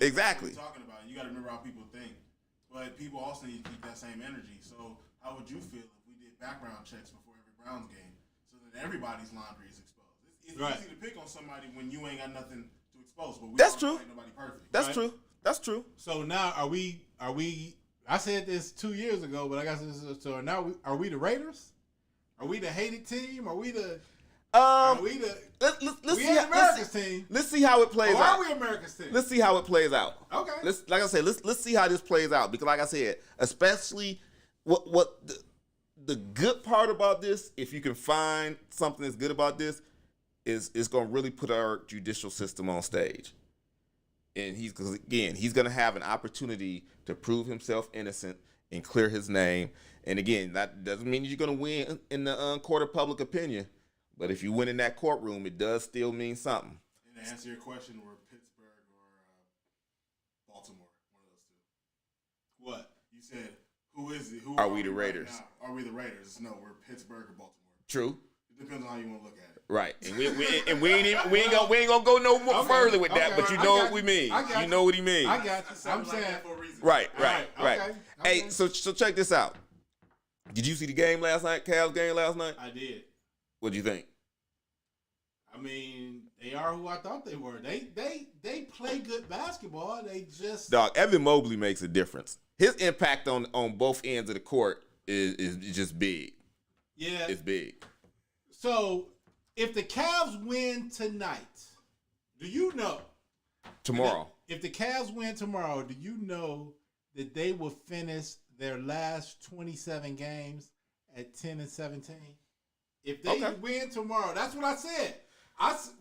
Exactly. What we're talking about. You got to remember how people think. But people also need to keep that same energy. So how would you feel if we did background checks before every Browns game so that everybody's laundry is exposed? It's easy to pick on somebody when you ain't got nothing to expose. But That's true. Ain't nobody perfect. That's true. That's true. So now are we? I said this 2 years ago, but I guess so. Now are we the Raiders? Are we the hated team? Are we the? Let's see America's team. Let's see how it plays out. Are we America's team? Let's see how it plays out. Okay. Let's see how this plays out, because like I said, especially what the good part about this, if you can find something that's good about this, is it's going to really put our judicial system on stage. And he's going to have an opportunity to prove himself innocent and clear his name. And again, that doesn't mean you're going to win in the court of public opinion. But if you win in that courtroom, it does still mean something. And to answer your question, we're Pittsburgh or Baltimore, one of those two. What? You said, who is it? Are we the Raiders? Right, are we the Raiders? No, we're Pittsburgh or Baltimore. True. It depends on how you want to look at it. Right, and we ain't gonna go no more further with that. But you know what we mean. You know what he means. I got you. I'm saying for a reason. Right. Okay. Hey, so check this out. Did you see the game last night? Cavs game last night? I did. What'd you think? I mean, they are who I thought they were. They play good basketball. They just Evan Mobley makes a difference. His impact on both ends of the court is just big. Yeah, it's big. So if the Cavs win tonight, do you know tomorrow? If the Cavs win tomorrow, do you know that they will finish their last 27 games at 10-17? If they win tomorrow, that's what I said.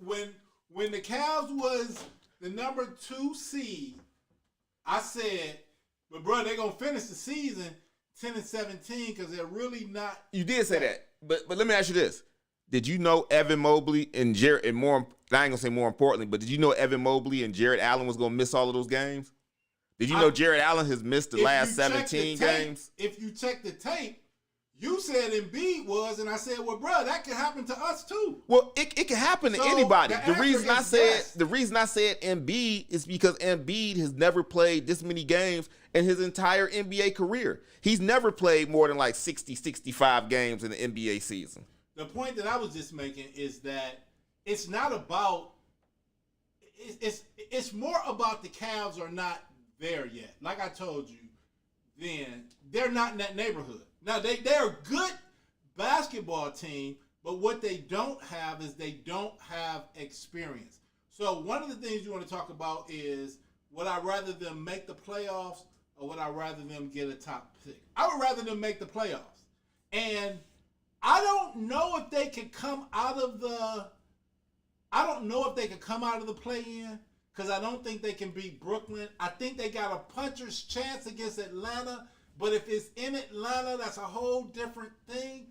When the Cavs was the number 2 seed, I said, but bro, they're gonna finish the season 10-17 because they're really not. You did say that, but let me ask you this: did you know Evan Mobley and Jared, and more? I ain't gonna say more importantly, but did you know Evan Mobley and Jared Allen was gonna miss all of those games? Did you know Jared Allen has missed the last 17 games? If you check the tape, you said Embiid was, and I said, well, bro, that could happen to us too. Well, it can happen to anybody. The reason I said Embiid is because Embiid has never played this many games in his entire NBA career. He's never played more than like 60, 65 games in the NBA season. The point that I was just making is that it's not about it's more about the Cavs are not there yet. Like I told you then, they're not in that neighborhood. Now, they're a good basketball team, but what they don't have is they don't have experience. So one of the things you want to talk about is, would I rather them make the playoffs or would I rather them get a top pick? I would rather them make the playoffs. And I don't know if they could come out of the play-in because I don't think they can beat Brooklyn. I think they got a puncher's chance against Atlanta. But if it's in Atlanta, that's a whole different thing.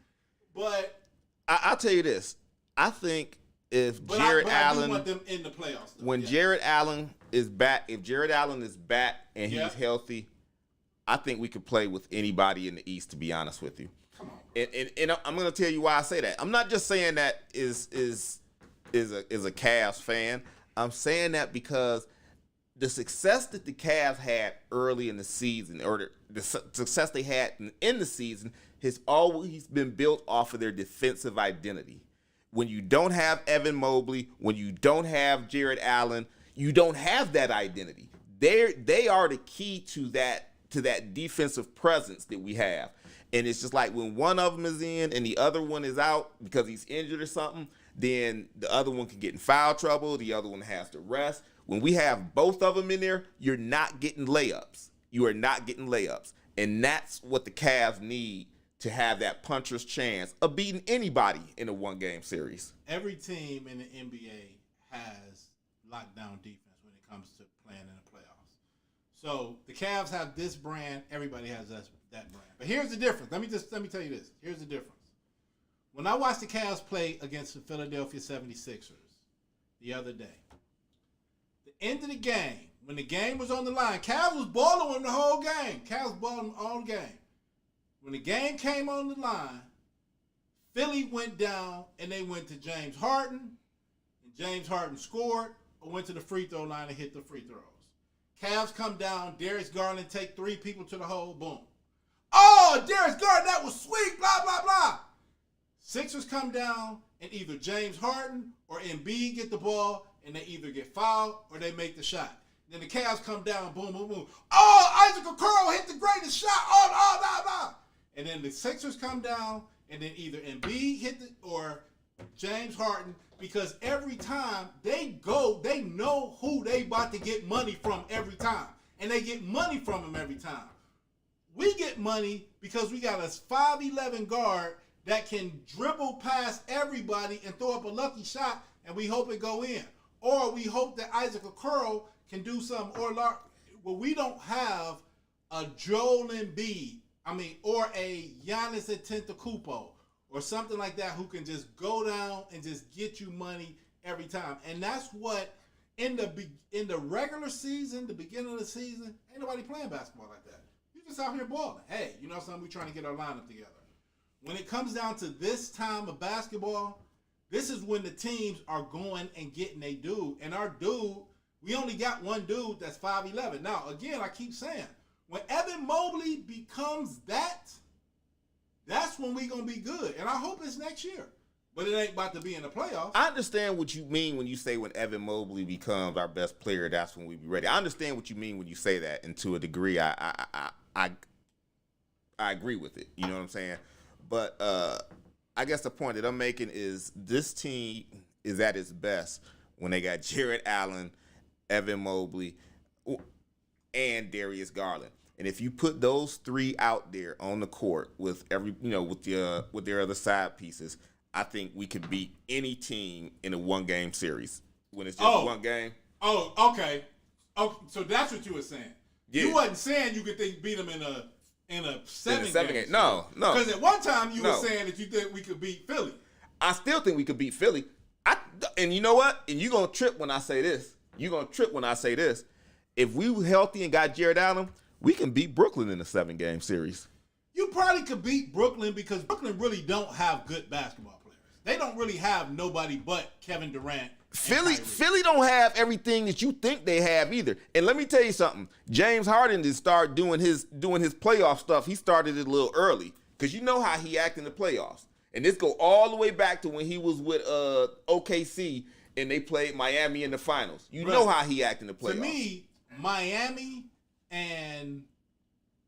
But I'll tell you this: I think if Jared Allen, I do want them in the playoffs. When Jared Allen is back, if Jared Allen is back and he's healthy, I think we could play with anybody in the East, to be honest with you. Come on. And I'm going to tell you why I say that. I'm not just saying that is a Cavs fan. I'm saying that because the success that the Cavs had early in the season, or the success they had in the season, has always been built off of their defensive identity. When you don't have Evan Mobley, when you don't have Jared Allen, you don't have that identity. They are the key to that defensive presence that we have. And it's just like when one of them is in and the other one is out because he's injured or something, then the other one can get in foul trouble. The other one has to rest. When we have both of them in there, you're not getting layups. You are not getting layups. And that's what the Cavs need to have that puncher's chance of beating anybody in a one-game series. Every team in the NBA has lockdown defense when it comes to playing in the playoffs. So the Cavs have this brand. Everybody has that brand. But here's the difference. Let me tell you this. Here's the difference. When I watched the Cavs play against the Philadelphia 76ers the other day, the end of the game, when the game was on the line, Cavs was balling the whole game. Cavs balling all game. When the game came on the line, Philly went down and they went to James Harden, and James Harden scored or went to the free throw line and hit the free throws. Cavs come down, Darius Garland take 3 people to the hole, boom. Oh, Darius Garland, that was sweet, blah, blah, blah. Sixers come down and either James Harden or Embiid get the ball and they either get fouled or they make the shot. Then the Cavs come down, boom, boom, boom. Oh, Isaac Okoro hit the greatest shot, oh, blah, blah. And then the Sixers come down and then either Embiid hit or James Harden, because every time they go, they know who they about to get money from every time. And they get money from them every time. We get money because we got a 5'11" guard that can dribble past everybody and throw up a lucky shot, and we hope it go in. Or we hope that Isaac Okoro can do something. Well, we don't have a Joel Embiid, or a Giannis Antetokounmpo or something like that who can just go down and just get you money every time. And that's what, in the regular season, the beginning of the season, ain't nobody playing basketball like that. You just out here balling. Hey, you know something? We're trying to get our lineup together. When it comes down to this time of basketball, this is when the teams are going and getting a dude. And our dude, we only got one dude that's 5'11". Now, again, I keep saying, when Evan Mobley becomes that's when we going to be good. And I hope it's next year. But it ain't about to be in the playoffs. I understand what you mean when you say when Evan Mobley becomes our best player, that's when we be ready. I understand what you mean when you say that, and to a degree, I agree with it. You know what I'm saying? But I guess the point that I'm making is this team is at its best when they got Jared Allen, Evan Mobley, and Darius Garland. And if you put those 3 out there on the court with with their other side pieces, I think we could beat any team in a one-game series when it's just one game. Oh, okay. Oh, so that's what you were saying. Yeah. You wasn't saying you could beat them in a seven game. No. Because at one time you were saying that you think we could beat Philly. I still think we could beat Philly. And you know what? And you're going to trip when I say this. If we were healthy and got Jared Allen, we can beat Brooklyn in a 7-game series. You probably could beat Brooklyn because Brooklyn really don't have good basketball players. They don't really have nobody but Kevin Durant. Philly don't have everything that you think they have either. And let me tell you something. James Harden did start doing his playoff stuff. He started it a little early because you know how he acted in the playoffs. And this go all the way back to when he was with OKC and they played Miami in the finals. You know how he acted in the playoffs. To me, Miami and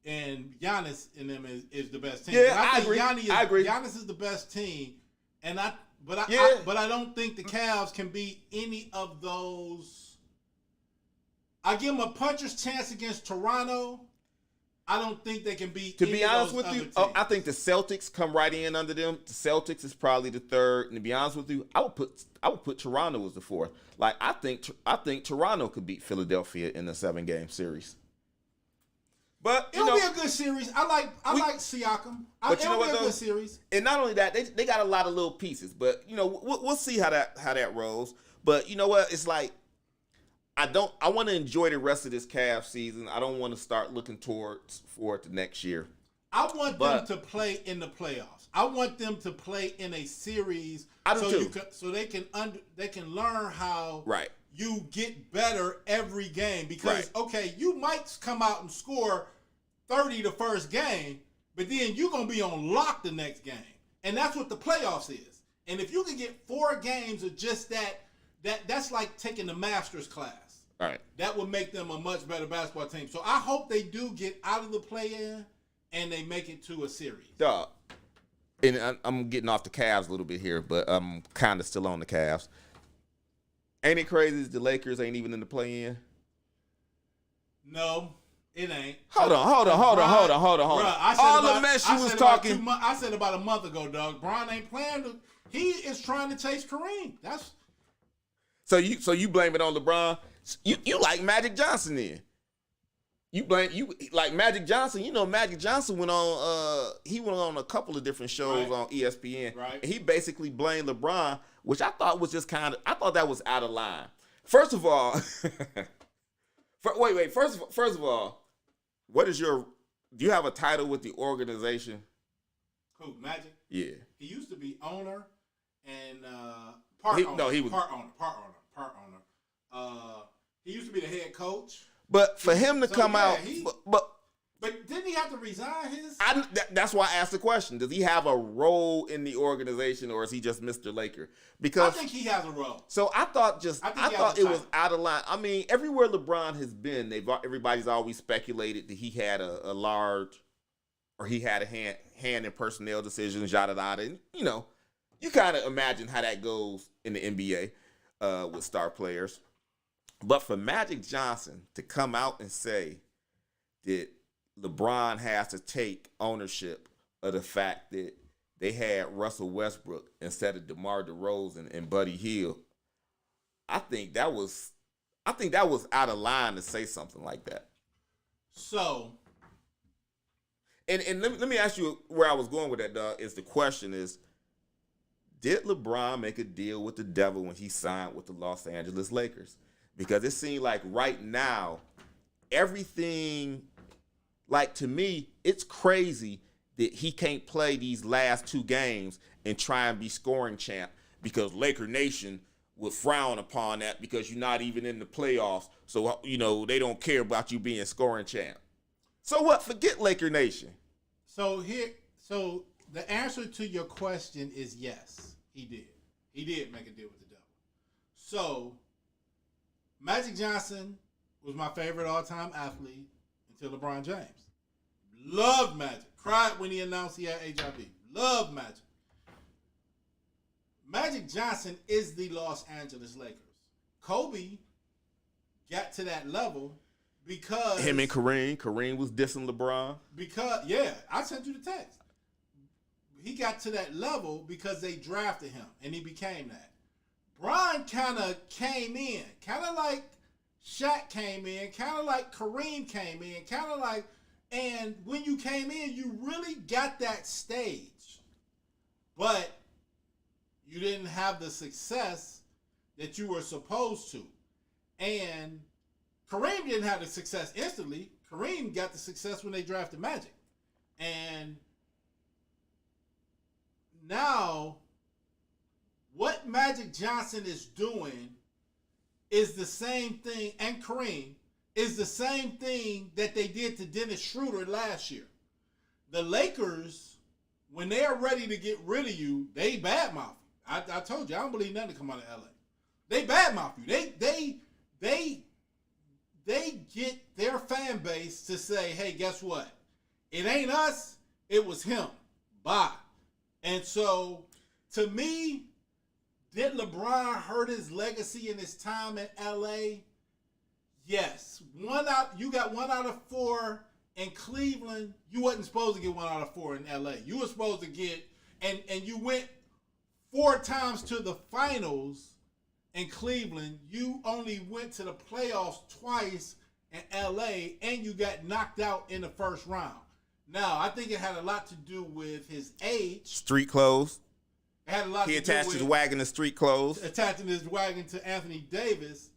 Giannis in them is the best team. Yeah, I agree. I agree. Giannis is the best team, but I don't think the Cavs can beat any of those. I give them a puncher's chance against Toronto. I don't think they can beat. To be honest with you, I think the Celtics come right in under them. The Celtics is probably the 3rd, and to be honest with you, I would put Toronto as the 4th. Like I think Toronto could beat Philadelphia in a 7-game series. But it'll be a good series. I like Siakam. It'll be a good series. And not only that, they got a lot of little pieces. But we'll see how that rolls. But you know what? It's like I want to enjoy the rest of this Cavs season. I don't want to start looking forward to next year. I want them to play in the playoffs. I want them to play in a series. I do too. So they can learn how Right. you get better every game. Because okay, you might come out and score 30 the first game, but then you're gonna be on lock the next game, and that's what the playoffs is. And if you can get 4 games of just that's like taking the master's class. All right. That would make them a much better basketball team. So I hope they do get out of the play-in and they make it to a series. Dog. And I'm getting off the Cavs a little bit here, but I'm kind of still on the Cavs. Ain't it crazy that the Lakers ain't even in the play-in? No, it ain't. Hold on. Bruh, All the mess you was talking. I said about a month ago, dog. Brian ain't playing. He is trying to chase Kareem. That's So you blame it on LeBron? You like Magic Johnson then? You like Magic Johnson? You know Magic Johnson went on a couple of different shows on ESPN. Right. And he basically blamed LeBron, which I thought was just I thought that was out of line. First of all, wait. First of all, do you have a title with the organization? Who, Magic? Yeah. He used to be owner and part owner. He used to be the head coach. But for him to come out, but didn't he have to resign his? That's why I asked the question. Does he have a role in the organization, or is he just Mr. Laker? Because I think he has a role. So I thought it was out of line. I mean, everywhere LeBron has been, everybody's always speculated that he had a large, or he had a hand in personnel decisions, yada yada. And you kind of imagine how that goes in the NBA with star players. But for Magic Johnson to come out and say that LeBron has to take ownership of the fact that they had Russell Westbrook instead of DeMar DeRozan and Buddy Hield, I think that was out of line to say something like that. So, and let me ask you where I was going with that, dog. Is the question is, did LeBron make a deal with the devil when he signed with the Los Angeles Lakers? Because it seemed like right now, everything, like to me, it's crazy that he can't play these last 2 games and try and be scoring champ because Laker Nation would frown upon that because you're not even in the playoffs. So, they don't care about you being scoring champ. So what? Forget Laker Nation. So the answer to your question is yes, he did. He did make a deal with the devil. So Magic Johnson was my favorite all-time athlete until LeBron James. Loved Magic. Cried when he announced he had HIV. Loved Magic. Magic Johnson is the Los Angeles Lakers. Kobe got to that level because... Him and Kareem. Kareem was dissing LeBron. I sent you the text. He got to that level because they drafted him, and he became that. Bron kind of came in, kind of like Shaq came in, kind of like Kareem came in, and when you came in, you really got that stage. But you didn't have the success that you were supposed to. And Kareem didn't have the success instantly. Kareem got the success when they drafted Magic. And now, what Magic Johnson is doing is the same thing, and Kareem is the same thing that they did to Dennis Schroeder last year. The Lakers, when they are ready to get rid of you, they badmouth you. I told you, I don't believe nothing to come out of LA. They badmouth you. They get their fan base to say, hey, guess what? It ain't us, it was him. Bye. And so, to me, did LeBron hurt his legacy in his time in LA? Yes. You got 1 out of 4 in Cleveland. You wasn't supposed to get 1 out of 4 in LA. You were supposed to get, and you went 4 times to the finals in Cleveland. You only went to the playoffs twice in LA, and you got knocked out in the first round. Now, I think it had a lot to do with his age. Street clothes. It had a lot he to do with attached his wagon to street clothes. Attaching his wagon to Anthony Davis.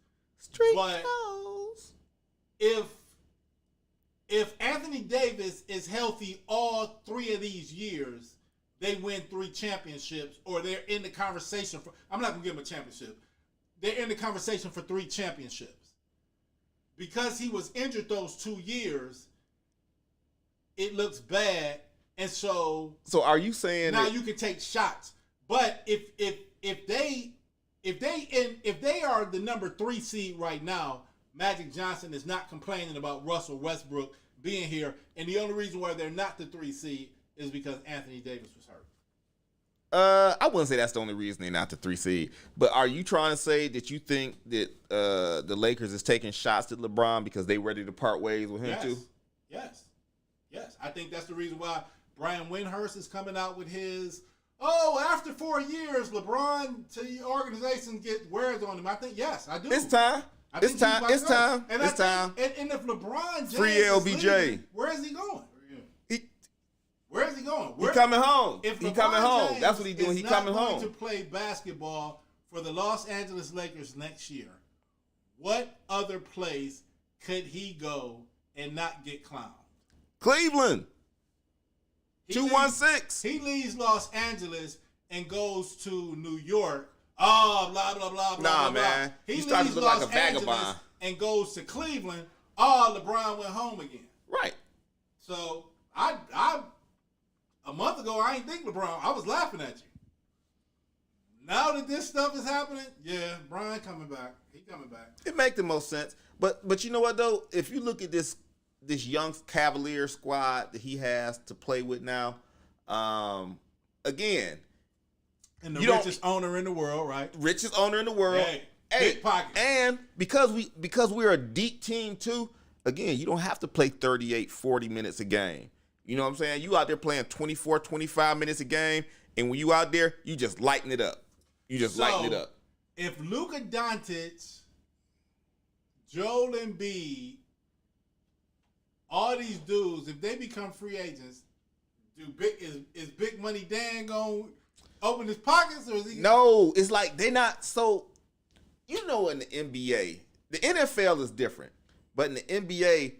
Street But clothes. if Anthony Davis is healthy all 3 of these years, they win 3 championships, or they're in the conversation for. I'm not gonna give them a championship. They're in the conversation for 3 championships. Because he was injured those 2 years, it looks bad, and so are you saying now you can take shots. But if they are the number 3 seed right now, Magic Johnson is not complaining about Russell Westbrook being here, and the only reason why they're not the 3 seed is because Anthony Davis was hurt. I wouldn't say that's the only reason they're not the 3 seed. But are you trying to say that you think that the Lakers is taking shots at LeBron because they ready to part ways with him too? Yes. I think that's the reason why Brian Windhorst is coming out with his. After 4 years, LeBron to the organization get wears on him. I think yes, I do. It's time. It's time. And if LeBron James Free is LBJ. leaving, where is he going? Where is he going? He coming home. If He LeBron coming home. James That's what he doing. is He not coming going home. to play basketball for the Los Angeles Lakers next year, what other place could he go and not get clowned? Cleveland. 216. He leaves Los Angeles and goes to New York. Oh, blah, blah, blah, blah, Nah, blah, man. blah. He You started leaves to look like Los a vagabond. Angeles and goes to Cleveland. Oh, LeBron went home again. Right. So, I a month ago, I ain't think LeBron. I was laughing at you. Now that this stuff is happening, yeah, Brian coming back. He coming back. It make the most sense. But you know what, though? If you look at this young Cavalier squad that he has to play with now, again, And the richest owner in the world, right? Richest owner in the world. Hey, big pockets. And because we're a deep team too, again, you don't have to play 38, 40 minutes a game. You know what I'm saying? You out there playing 24, 25 minutes a game, and when you out there, you just lighten it up. If Luka Doncic, Joel Embiid, all these dudes, if they become free agents, is Big Money Dan gonna open his pockets, or is he? No, it's like they're not. So, you know, in the NBA, the NFL is different, but in the NBA,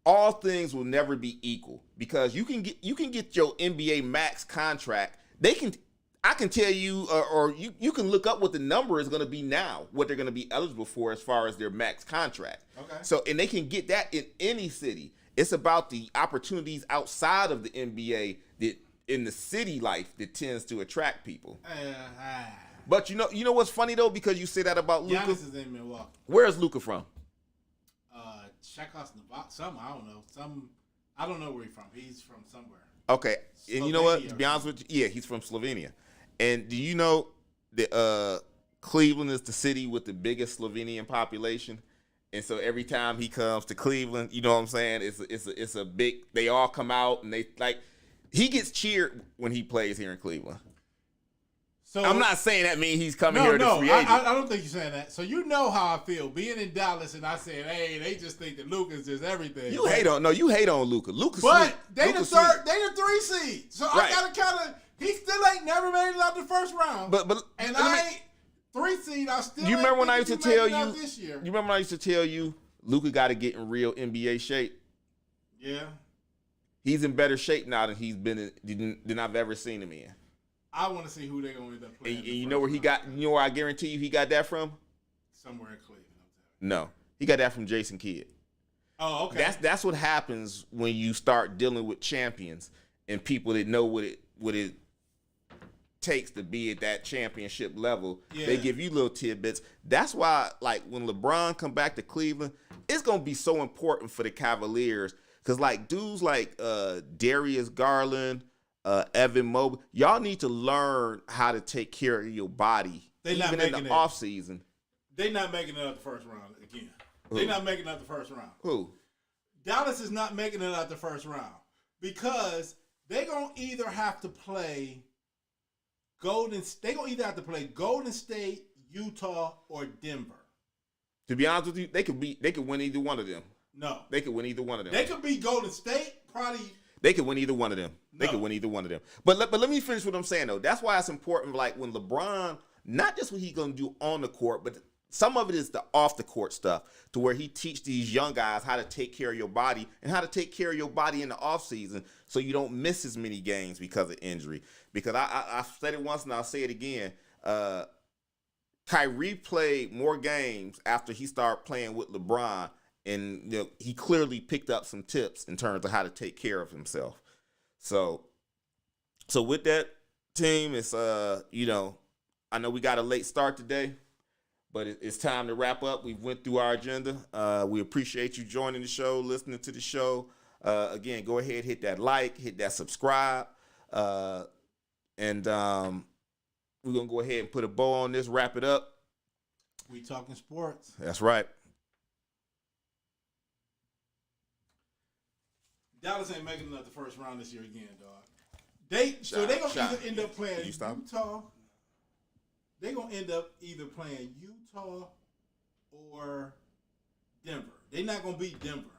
all things will never be equal because you can get your NBA max contract. I can tell you, or you can look up what the number is going to be now, what they're going to be eligible for as far as their max contract. Okay. So, and they can get that in any city. It's about the opportunities outside of the NBA that in the city life that tends to attract people. But you know what's funny though, because you say that about Luka. Giannis is in Milwaukee. Where is Luka from? Czechoslovakia, I don't know. I don't know where he's from. He's from somewhere. Okay, and you know what? Slovenia To be honest with you, yeah, he's from Slovenia. And do you know that Cleveland is the city with the biggest Slovenian population? And so every time he comes to Cleveland, you know what I'm saying? It's a big. They all come out and they like. He gets cheered when he plays here in Cleveland. So I'm not saying that means he's coming here to free agent. I don't think you're saying that. So you know how I feel being in Dallas, and I said, hey, they just think that Luka's just everything. You hate on Luka. But they the 3 seed. So right. I gotta kind of. He still ain't never made it out the first round. But I ain't 3 seed. I still. You remember when I used to tell you? This year. You remember when I used to tell you Luka got to get in real NBA shape? Yeah. He's in better shape now than he's been than I've ever seen him in. I want to see who they're going to end up playing. And you know where he got? You know where I guarantee you he got that from? Somewhere in Cleveland. No, he got that from Jason Kidd. Oh, okay. That's what happens when you start dealing with champions and people that know what it takes to be at that championship level. Yeah. They give you little tidbits. That's why, like, when LeBron come back to Cleveland, it's gonna be so important for the Cavaliers because, like, dudes like Darius Garland. Evan Mobley, y'all need to learn how to take care of your body even in the off season. They're not making it out the first round again. They're not making it out the first round. Who? Dallas is not making it out the first round because they're gonna either have to play Golden State, Utah, or Denver. To be honest with you, they could win either one of them. No, they could win either one of them. They could beat Golden State probably. They could win either one of them. They could win either one of them. But let me finish what I'm saying, though. That's why it's important, like, when LeBron, not just what he's going to do on the court, but some of it is the off the court stuff, to where he teach these young guys how to take care of your body and how to take care of your body in the off season, so you don't miss as many games because of injury. Because I've said it once and I'll say it again. Kyrie played more games after he started playing with LeBron, and he clearly picked up some tips in terms of how to take care of himself. So with that, team, it's I know we got a late start today, but it's time to wrap up. We went through our agenda. We appreciate you joining the show, listening to the show. Again, go ahead, hit that like, hit that subscribe, and we're gonna go ahead and put a bow on this, wrap it up. We talking sports. That's right. Dallas ain't making it up the first round this year again, dog. They gonna either end up playing Utah. They gonna end up either playing Utah or Denver. They not gonna beat Denver.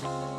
Bye.